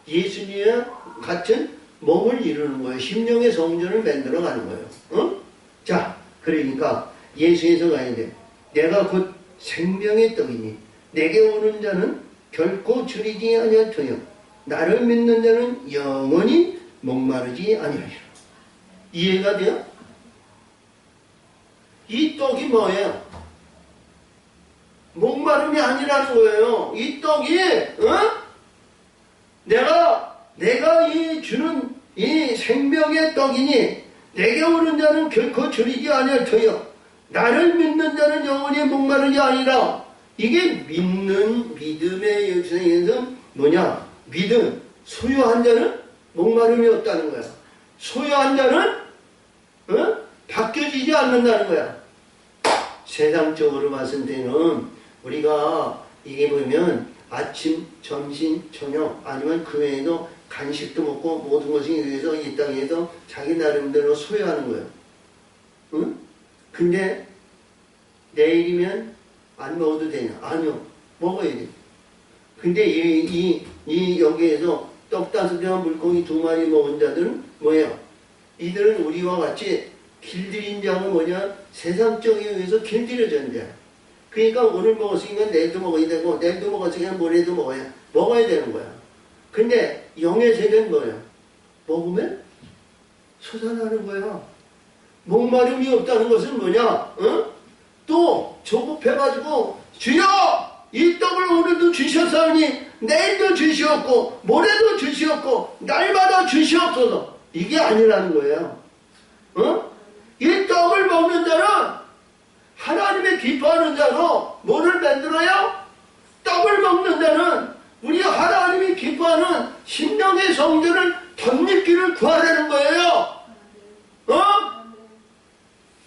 S1: 예수님과 같은 몸을 이루는 거예요. 심령의 성전을 만들어 가는 거예요. 자, 그러니까 예수에서 가야 돼. 내가 곧 생명의 떡이니 내게 오는 자는 결코 줄이지 아니하여요. 나를 믿는 자는 영원히 목마르지 아니하리라. 이해가 돼요? 이 떡이 뭐예요? 목마름이 아니라는 거예요. 이 떡이 내가 이 주는 이 생명의 떡이니 내게 오는 자는 결코 줄이지 아니할 터요. 나를 믿는 자는 영원히 목마르지 아니라. 이게 믿음의 역사에서 뭐냐? 믿음. 소유한 자는 목마름이 없다는 거야. 소유한 자는 바뀌어지지 않는다는 거야. 세상적으로 봤을 때는 우리가 이게 보면 아침, 점심, 저녁 아니면 그 외에도 간식도 먹고 모든 것에 의해서 이 땅에서 자기 나름대로 소유하는 거예요. 응? 근데 내일이면 안 먹어도 되냐? 아니요. 먹어야 돼. 근데 여기에서 떡 5개와 물고기 2마리 먹은 자들은 뭐예요? 이들은 우리와 같이 길들인 자가 뭐냐? 세상적에 의해서 길들여진 자. 그러니까 오늘 먹었으니까 내일도 먹어야 되고 내일도 먹었으니까 모레도 먹어야 되는 거야. 근데 영의 세계는 뭐예요? 먹으면 솟아나는 거야. 목마름이 없다는 것은 뭐냐? 또 조급해가지고 주여 이 떡을 오늘도 주셨사오니 내일도 주시옵고 모레도 주시옵고 날마다 주시옵소서. 이게 아니라는 거예요. 이 떡을 먹는 자는 하나님의 기뻐하는 자로 뭐를 만들어요? 떡을 먹는 자는 우리 하나님이 기뻐하는 심령의 성전을 덧입기를 구하라는 거예요.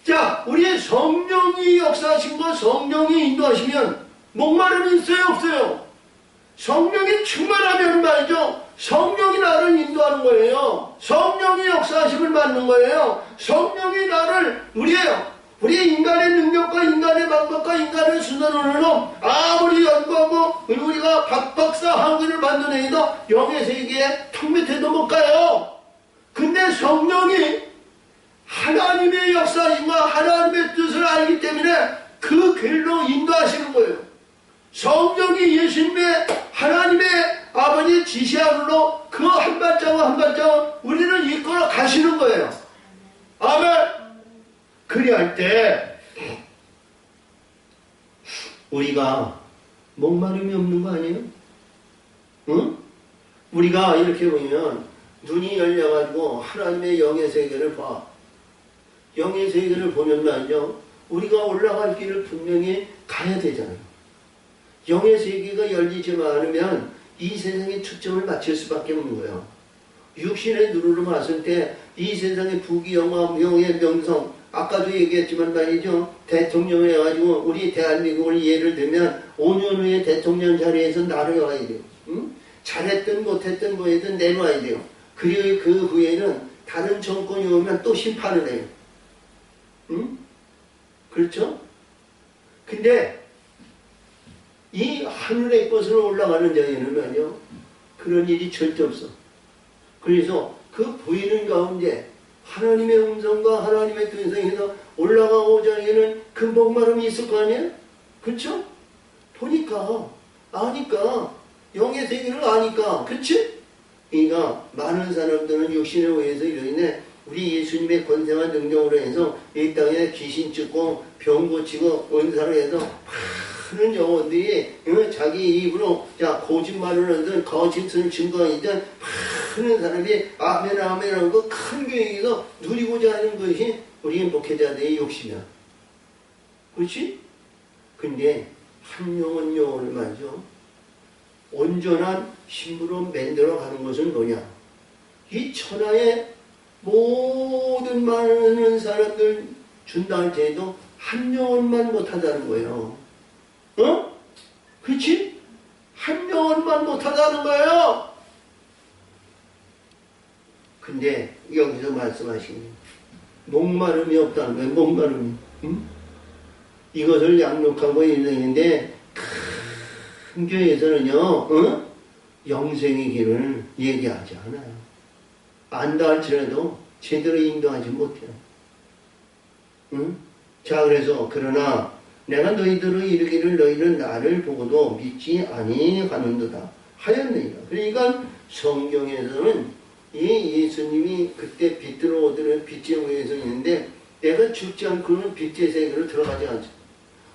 S1: 자, 우리의 성령이 역사하신 것, 성령이 인도하시면 목마름이 있어요, 없어요? 성령이 충만하면 말이죠. 성령이 나를 인도하는 거예요. 성령이 역사하심을 받는 거예요. 성령이 나를 우리의 인간의 능력과 인간의 방법과 인간의 수단으로는 아무리 연구하고 우리가 박박사 학위를 만들어내도 영의 세계에 턱 밑에도 못 가요. 근데 성령이 하나님의 역사심과 하나님의 뜻을 알기 때문에 그 길로 인도하시는 거예요. 성령이 예수님의 하나님의 아버지의 지시하로 그 한 발자국 한 발자국 우리는 이끌어 가시는 거예요. 아멘. 그리할 때 우리가 목마름이 없는 거 아니에요? 응? 우리가 이렇게 보면 눈이 열려가지고 하나님의 영의 세계를 봐. 영의 세계를 보면 말이죠. 우리가 올라갈 길을 분명히 가야 되잖아요. 영의 세계가 열리지 않으면 이 세상에 초점을 맞출 수밖에 없는 거예요. 육신의 눈으로 봤을 때 이 세상의 부귀영화, 명예, 명성, 아까도 얘기했지만 말이죠. 대통령 해가지고 우리 대한민국을 예를 들면 5년 후에 대통령 자리에서 나눠야 돼요. 응? 잘했든 못했든 뭐든 내놔야 돼요. 그리고 그 후에는 다른 정권이 오면 또 심판을 해요. 응? 그렇죠? 근데 이 하늘의 것으로 올라가는 자에는 말이요. 그런 일이 절대 없어. 그래서 그 보이는 가운데 하나님의 음성과 하나님의 뜻에서 올라가고자 하는 그 목마름이 있을 거 아니에요? 그렇죠? 보니까 아니까 영의 세계를 아니까 그렇지? 그러니까 많은 사람들은 육신에 의해서 이러는데 우리 예수님의 권세와 능력으로 해서 이 땅에 귀신 쫓고 병 고치고 은사로 해서 많은 영혼들이 자기 입으로 거짓말을 하든 거짓을 증거하든 많은 사람이 아멘 아멘 하고 큰 교회에서 누리고자 하는 것이 우리 목회자들의 욕심이야. 그렇지? 근데 한 영혼 영혼을 말이죠. 온전한 신부로 만들어 가는 것은 뭐냐? 이 천하의 모든 많은 사람들 준다 할 때에도 한 영혼만 못하다는 거예요. 어? 그렇지? 한 영혼만 못하다는 거예요. 근데 여기서 말씀하시는 목마름이 없다는 거예요. 목마름이. 응? 이것을 양육하고 있는데 큰 교회에서는요. 영생의 길을 얘기하지 않아요. 안다 할지라도 제대로 인도하지 못해요. 응? 자, 그래서 그러나 내가 너희들을 이르기를 너희는 나를 보고도 믿지 아니하는도다 하였느니라. 그러니까 성경에서는 이 예수님이 그때 빛으로 오드는 빛의 무에서 있는데 내가 죽지 않고는 빛의 세계로 들어가지 않죠.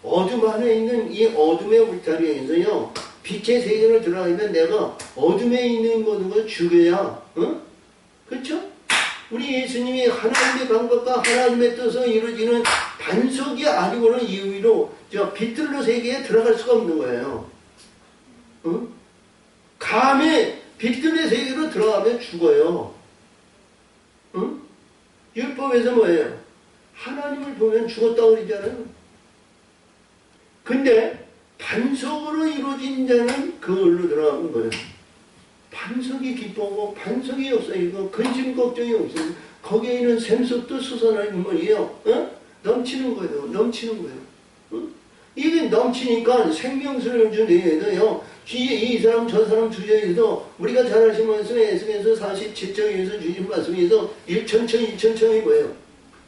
S1: 어둠 안에 있는 이 어둠의 울타리에서요 빛의 세계로 들어가면 내가 어둠에 있는 모든 걸 죽여야 그렇죠? 우리 예수님이 하나님의 방법과 하나님의 뜻으로 이루어지는 반석이 아니고는 이유로 빛들로 세계에 들어갈 수가 없는 거예요. 감히 빛들의 세계로 들어가면 죽어요. 율법에서 뭐예요? 하나님을 보면 죽었다고 그러잖아요. 근데 반석으로 이루어진 자는 그걸로 들어가는 거예요. 반석이 기뻐하고 반석이 없어지고 근심 걱정이 없어지고 거기에 있는 샘속도 솟아나는 거예요. 넘치는 거예요. 넘치는 거예요. 이게 넘치니까 생명수를 주내도요. 이 사람 저 사람 주제에서 우리가 잘 아시는 말씀에 에스겔서 47장에서 주신 말씀에서 1천천이 뭐예요?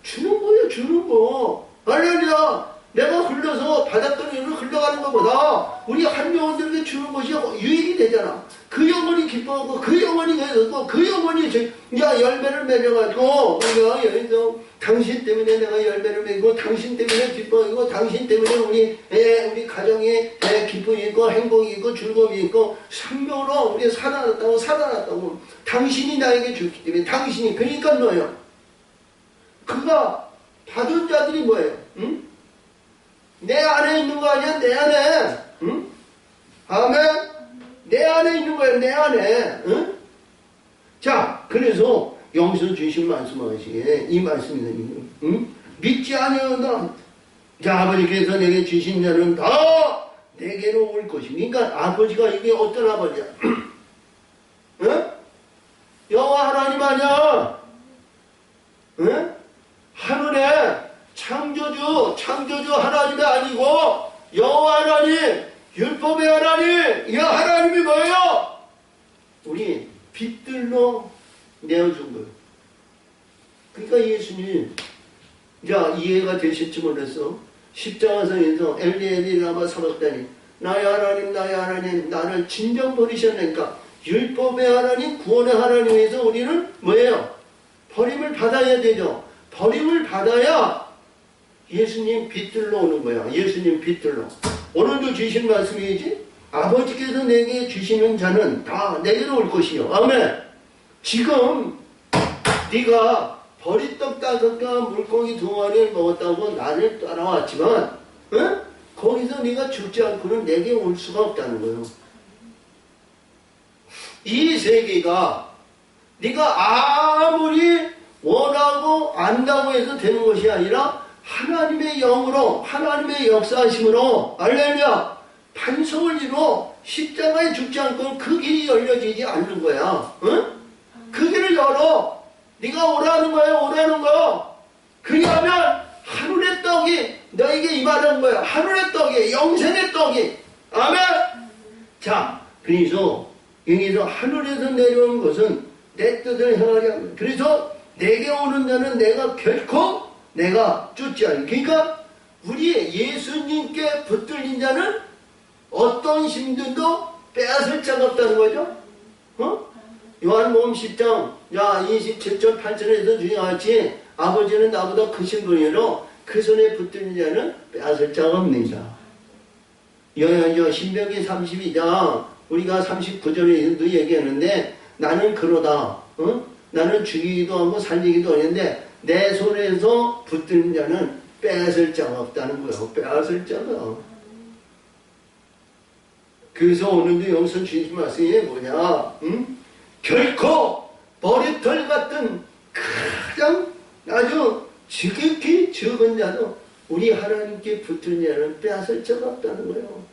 S1: 주는 거예요. 주는 거. 할렐루야. 내가 흘러서 바닷가로 흘러가는 것보다 우리 한 영혼들에게 주는 것이 유익이 되잖아. 그 영혼이 기뻐하고 그 영혼이 계속 그 영혼이 열매를 맺어가지고 우리가 여기서 당신 때문에 내가 열매를 맺고 당신 때문에 기뻐하고 당신 때문에 우리 가정에 기쁨이 있고 행복이 있고 즐거움이 있고 생명으로 우리 살아났다고 당신이 나에게 줬기 때문에 당신이 그러니까 너요. 그가 받은 자들이 뭐예요? 응? 내 안에 있는 거 아니야? 내 안에. 응? 아멘? 내 안에 있는 거야. 내 안에. 응? 자, 그래서 여기서 주신 말씀하시기에 이 말씀입니다. 응? 믿지 아니하다. 자, 아버지께서 내게 주신 자는 다 내게로 올 것이니까 그러니까 아버지가 이게 어떤 아버지야? 응? 여호와 하나님 아니야? 응? 하늘에 창조주 하나님이 아니고 여호와 하나님, 율법의 하나님, 이 하나님이 뭐예요? 우리 빛들로 내어준 거예요. 그러니까 예수님, 자, 이해가 되실지 몰랐어. 십자가상에서 엘리 엘리 라마 사박다니 나의 하나님 나의 하나님 나를 진정 버리셨으니까 율법의 하나님, 구원의 하나님에서 우리는 뭐예요? 버림을 받아야 되죠. 버림을 받아야 예수님 빛들로 오는 거야. 예수님 빛들로. 오늘도 주신 말씀이지? 아버지께서 내게 주시는 자는 다 내게로 올 것이요. 아멘. 지금 네가 버리떡 5가 물고기 2마리를 먹었다고 나를 따라왔지만 응? 거기서 네가 죽지 않고는 내게 올 수가 없다는 거예요. 이 세계가 네가 아무리 원하고 안다고 해서 되는 것이 아니라 하나님의 영으로 하나님의 역사하심으로 할렐루야 반석을 이루어 십자가에 죽지 않고 그 길이 열려지지 않는 거야. 응? 그 길을 열어. 네가 오라는 거야. 오라는 거. 그리하면 하늘의 떡이 너에게 임하는 거야. 하늘의 떡이 영생의 떡이. 아멘. 자, 그래서 여기서 하늘에서 내려온 것은 내 뜻을 행하려 합니다. 그래서 내게 오는 자는 내가 결코 내가 쫓지 않니. 그러니까 우리 예수님께 붙들린 자는 어떤 힘든도 빼앗을 자가 없다는 거죠. 요한복음 10장 27절 8절에서 주의 같이 아버지는 나보다 크신 분이로 그 손에 붙들린 자는 빼앗을 자가 없느니라. 신명기 32장 우리가 39절에도 얘기하는데 나는 그러다 나는 죽이기도 하고 살리기도 하는데 내 손에서 붙들린 자는 빼앗을 자가 없다는 거예요. 빼앗을 자가. 그래서 오늘도 여기서 주신 말씀이 뭐냐? 결코 머리털 같은 가장 아주 지극히 적은 자도 우리 하나님께 붙은 자는 빼앗을 자가 없다는 거예요.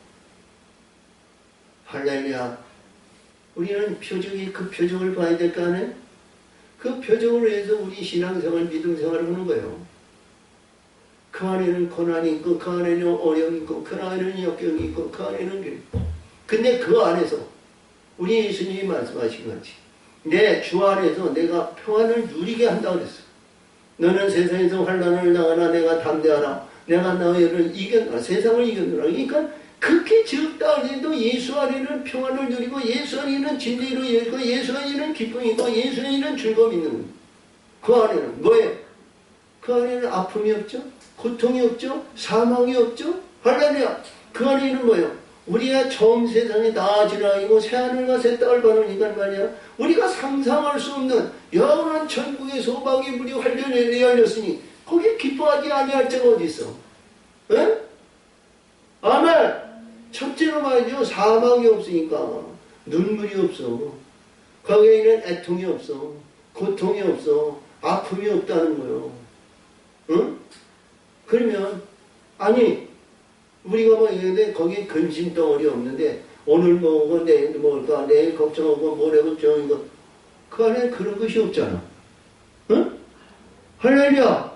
S1: 할렐루야. 우리는 표적이 그 표적을 봐야 될 거 아니에요? 그 표적을 위해서 우리 신앙생활, 믿음생활을 하는 거예요. 그 안에는 고난이 있고 그 안에는 어려움이 있고 그 안에는 역경이 있고 그 안에는 길. 근데 그 안에서 우리 예수님이 말씀하신 거지. 내 주 안에서 내가 평안을 누리게 한다고 그랬어. 너는 세상에서 환난을 당하나 내가 담대하라. 내가 너희를 이겼노라. 세상을 이겼노라. 그러니까 그렇게 적다 해도 예수 안에는 평안을 누리고 예수 안에는 진리로 열고 예수 안에는 기쁨이 있고 예수 안에는 즐거움이 있는 거예요. 그 안에는 뭐예요? 그 안에는 아픔이 없죠. 고통이 없죠. 사망이 없죠. 할렐루야. 그 안에는 뭐예요? 우리가 처음 세상에 나아지라이고 새하늘과 새 땅을 바라니까 말이야. 우리가 상상할 수 없는 영원한 천국의 소망이 우리 활력에 열렸으니 거기에 기뻐하지 아니할 자가 어디 있어? 에? 아멘. 첫째로 말이죠. 사망이 없으니까 눈물이 없어. 거기에는 애통이 없어. 고통이 없어. 아픔이 없다는 거예요. 응? 그러면 아니 우리가 뭐 이런데 거기에 근심 덩어리 없는데 오늘 먹고 내일 먹을까 내일 걱정하고 모레 걱정하고 그 안에 그런 것이 없잖아. 응? 할렐루야.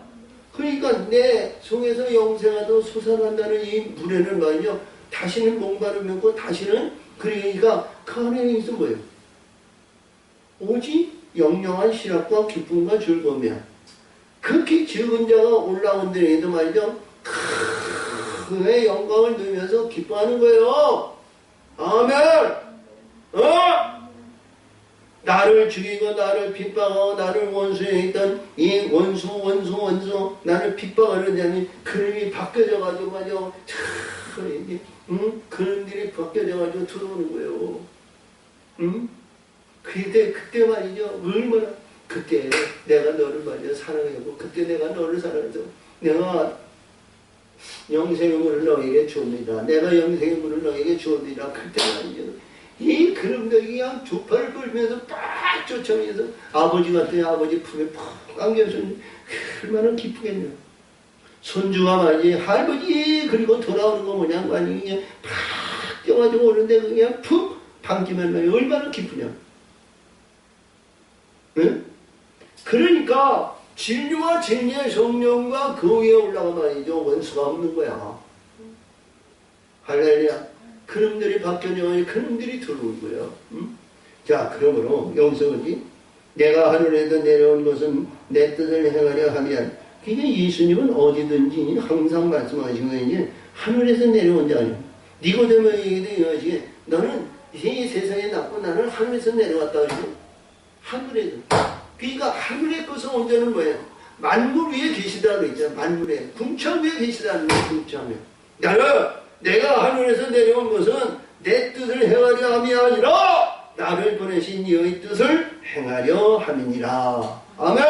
S1: 그러니까 내 속에서 영생하도 솟아난다는 이 물에는 말이죠. 다시는 목마름이 없고 다시는 그러니까 그 안에 있어 뭐예요? 오직 영영한 실학과 기쁨과 즐거움이야. 그렇게 적은 자가 올라온 데에도 말이죠. 그의 영광을 누리면서 기뻐하는 거예요. 아멘. 나를 죽이고 나를 핍박하고 나를 원수에 있던 이 원수 나를 핍박하는 자니 그림이 바뀌어져 가지고 말이죠. 그림들이 바뀌어져 가지고 들어오는 거예요. 그때 말이죠. 얼마나 그때 내가 너를 말이죠 사랑하고 그때 내가 너를 사랑해서 내가 영생의 문을 너에게 주옵니다. 내가 영생의 문을 너에게 주옵니다. 그때 말이죠. 이 그림들이 그냥 두 팔을 끌면서 빡 쫓아오면서 아버지 같은 아버지 품에 팍 안겨서 얼마나 기쁘겠냐. 손주가 말이지 할아버지 그리고 돌아오는 거 뭐냐고 아니 그냥 팍 뛰어가지고 오는데 그냥 푹 반기면 얼마나 기쁘냐. 응? 그러니까 진리와 진리의 성령과 그 위에 올라가 말이죠. 원수가 없는 거야. 할렐루야. 그놈들이 바뀌어져야 그놈들이 들어올 거예요. 자, 그러므로 여기서 뭐지? 내가 하늘에서 내려온 것은 내 뜻을 행하려 하면 그게 예수님은 어디든지 항상 말씀하신 거지 하늘에서 내려온 자 아니야. 니고데모에게도 이것이 너는 이 세상에 낳고 나는 하늘에서 내려왔다 그러죠. 하늘에서. 그러니까 하늘의 것은 온전은 뭐예요? 만물 위에 계시다고 그랬잖아요. 만물에. 궁창 위에 계시다는 거예요. 궁창 위에. 내가 하늘에서 내려온 것은 내 뜻을 행하려 함이 아니라 나를 보내신 이의 뜻을 행하려 함이니라. 아멘.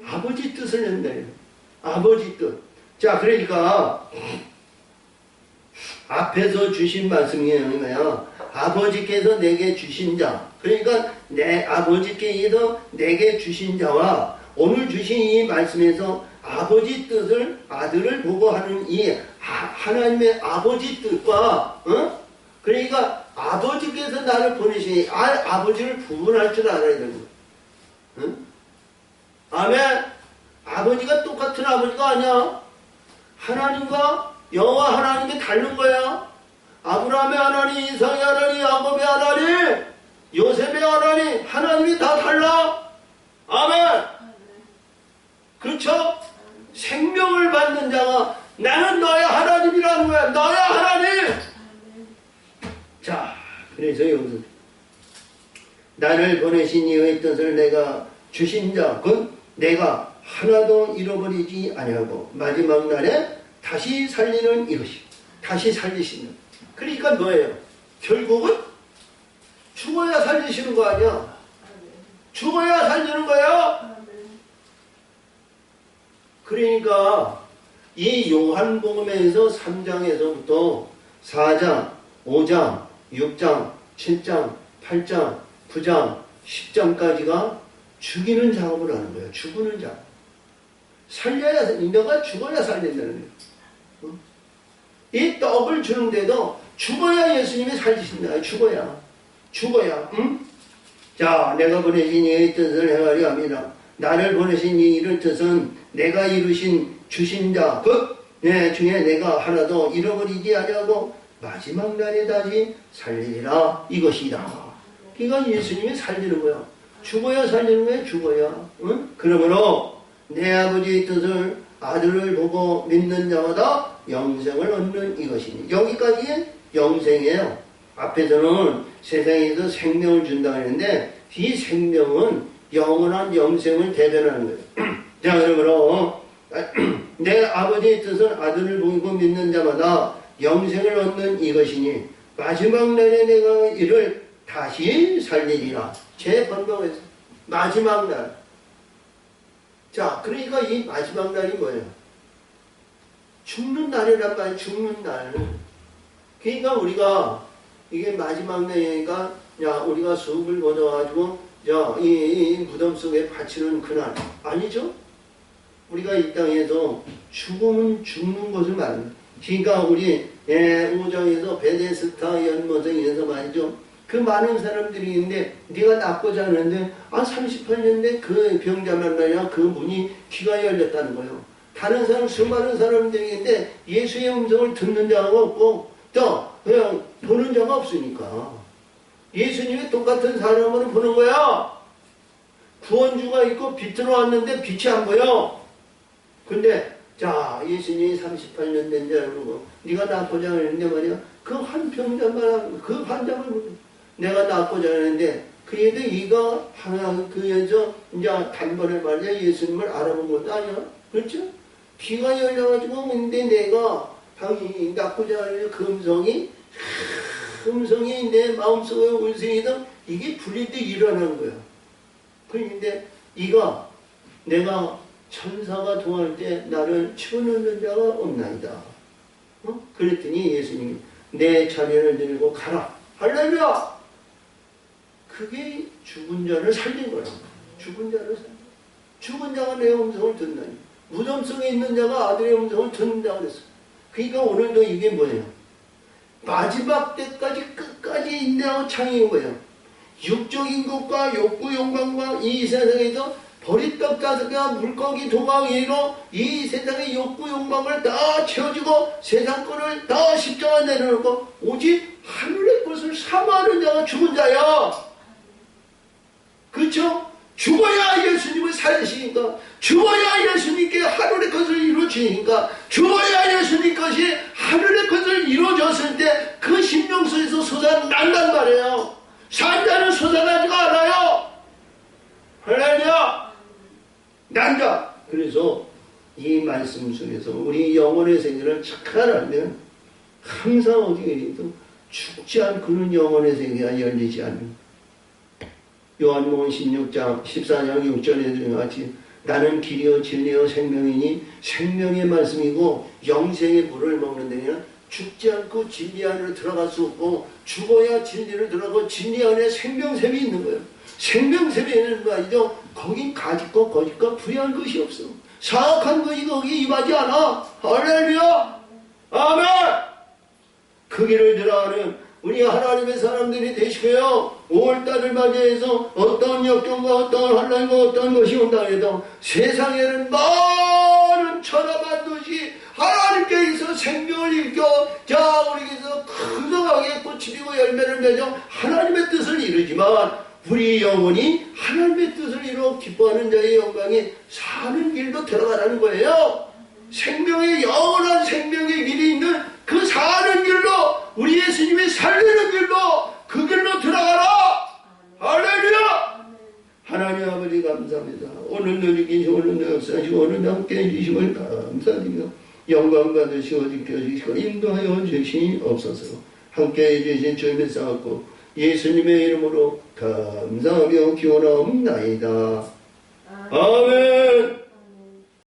S1: 아버지 뜻을 한다요. 아버지 뜻. 자, 그러니까 앞에서 주신 말씀이 뭐야? 아버지께서 내게 주신 자. 그러니까 내 아버지께서 내게 주신 자와 오늘 주신 이 말씀에서 아버지 뜻을 아들을 보고 하는 이 하나님의 아버지 뜻과 그러니까 아버지께서 나를 보내시니 아버지를 구분할 줄 알아야 되는 거예요. 아멘. 아버지가 똑같은 아버지가 아니야. 하나님과 여호와 하나님이 다른 거야. 아브라함의 하나님, 이삭의 하나님, 야곱의 하나님, 요셉의 하나님, 하나님이 다 달라. 아멘. 그렇죠? 생명을 받는 자가 나는 너의 하나님이라는 거야. 너의 하나님. 자, 그래서 여기서 나를 보내신 이의 뜻을 내가 주신 자, 곧 내가 하나도 잃어버리지 아니하고 마지막 날에 다시 살리는 이것이. 다시 살리시는. 그러니까 뭐예요? 결국은 죽어야 살리시는 거 아니야? 죽어야 살리는 거야? 그러니까 이 요한복음에서 3장에서부터 4장, 5장, 6장, 7장, 8장, 9장, 10장까지가 죽이는 작업을 하는 거예요. 죽는 작업. 살려야, 너가 죽어야 살린다는 거예요. 이 떡을 주는데도 죽어야 예수님이 살리신다. 죽어야. 응? 자, 내가 보내신 이의 뜻을 행하려 합니다. 나를 보내신 이 일의 뜻은 내가 이루신 주신 자, 중에 내가 하나도 잃어버리지 아니하고 마지막 날에 다시 살리리라 이것이다. 그러니까 예수님이 살리는 거야. 죽어야 살리는 거야. 죽어야. 응? 그러므로 내 아버지의 뜻을 아들을 보고 믿는 자마다 영생을 얻는 이것이니. 여기까지 영생이에요. 앞에서는 세상에서 생명을 준다고 했는데 이 생명은 영원한 영생을 대변하는 거예요. 자, 그러므로 내 아버지의 뜻은 아들을 보고 믿는 자마다 영생을 얻는 이것이니 마지막 날에 내가 이를 다시 살리리라. 재번복해서 마지막 날. 자, 그러니까 이 마지막 날이 뭐예요? 죽는 날이란 말이에요. 죽는 날. 그러니까 우리가 이게 마지막 날이니까 야, 우리가 수업을 거둬가지고 자, 이 무덤 속에 바치는 그날 아니죠? 우리가 이 땅에서 죽으면 죽는 것을 말합니다. 그러니까 우리 5장에서 베데스다 연못에서 말이죠. 그 많은 사람들이 있는데 네가 낫고자 하는데 38년 된 그 병자 만나냐 그 문이 귀가 열렸다는 거예요. 다른 사람 수많은 사람들이 있는데 예수의 음성을 듣는 자가 없고 또 그냥 보는 자가 없으니까 예수님이 똑같은 사람으로 보는 거야. 구원주가 있고 빛으로 왔는데 빛이 안 보여. 근데 자, 예수님이 38년 된 자라고 네가 낫고자 하는데 말이야. 그 한 병자만 그 환자만 내가 낫고자 하는데 그에도 이가 하나 그에서 이제 단번에 말이야 예수님을 알아본 것도 아니야. 그렇죠? 귀가 열려가지고 근데 내가 당연히 낫고자 하는 그 음성이 내 마음속에 울생이다. 이게 불릴 때 일어나는 거야. 그런데 이가 내가 천사가 동할 때 나를 치워놓는 자가 없나이다. 그랬더니 예수님이 내 자녀를 들고 가라. 할렐루야! 그게 죽은 자를 살린 거야. 죽은 자를 살린 거야. 죽은 자가 내 음성을 듣나니. 무덤 속에 있는 자가 아들의 음성을 듣는다 그랬어. 그러니까 오늘도 이게 뭐예요? 마지막 때까지 끝까지 인내하고 창의인 거예요. 육적인 것과 욕구 영광과 이 세상에서 버릿떡 다섯가 물고기 도망이로 이 세상의 욕구 욕망을 다 채워주고 세상 거를 다 십자가 내려놓고 오직 하늘의 것을 사모하는 자가 죽은 자야. 그렇죠? 죽어야 예수님을 살리시니까, 죽어야 예수님께 하늘의 것을 이루어주니까, 죽어야 예수님 것이 하늘의 것을 이루어줬을 때 그 심령소에서 솟아난단 말이에요. 산자는 솟아나지가 않아요. 할렐루야! 난다. 그래서 이 말씀 속에서 우리 영혼의 세계를 잘 알면 항상 어디에도 죽지 않고는 영혼의 세계가 열리지 않는. 요한복음 16장 14장 6절에 같이 나는 길이요 진리요 생명이니 생명의 말씀이고 영생의 물을 먹는 데는 죽지 않고 진리 안으로 들어갈 수 없고 죽어야 진리를 들어가고 진리 안에 생명샘이 있는 거예요. 생명샘이 있는 말이죠. 거긴 가짓것 거짓것 불의한 것이 없어. 사악한 것이 거기 임하지 않아. 할렐루야! 아멘! 그 길을 들어가는 우리 하나님의 사람들이 되시고요. 5월달을 맞이해서 어떤 역경과 어떤 환난과 어떤 것이 온다 해도 세상에는 많은 천하만 것이 하나님께 있어 생명을 일겨 자 우리에게서 크성하게 꽃이 피고 열매를 맺어 하나님의 뜻을 이루지만 우리 영혼이 하나님의 뜻을 이루어 기뻐하는 자의 영광에 사는 길도 들어가라는 거예요. 생명의 영원한 생명의 길이 있는 그 사는 길로 우리 예수님이 살리는 길로 그 길로 들어가라. 할렐루야. 하나님 아버지 감사합니다. 오늘도 지키시고 오늘도 역사하시고 오늘도 함께 해주심을 감사드리며 영광 받으시고 지켜주시고 인도하여 주시옵소서. 함께 해주신 주님의 싸웠고 예수님의 이름으로 감사하며 기원하옵나이다. 아멘.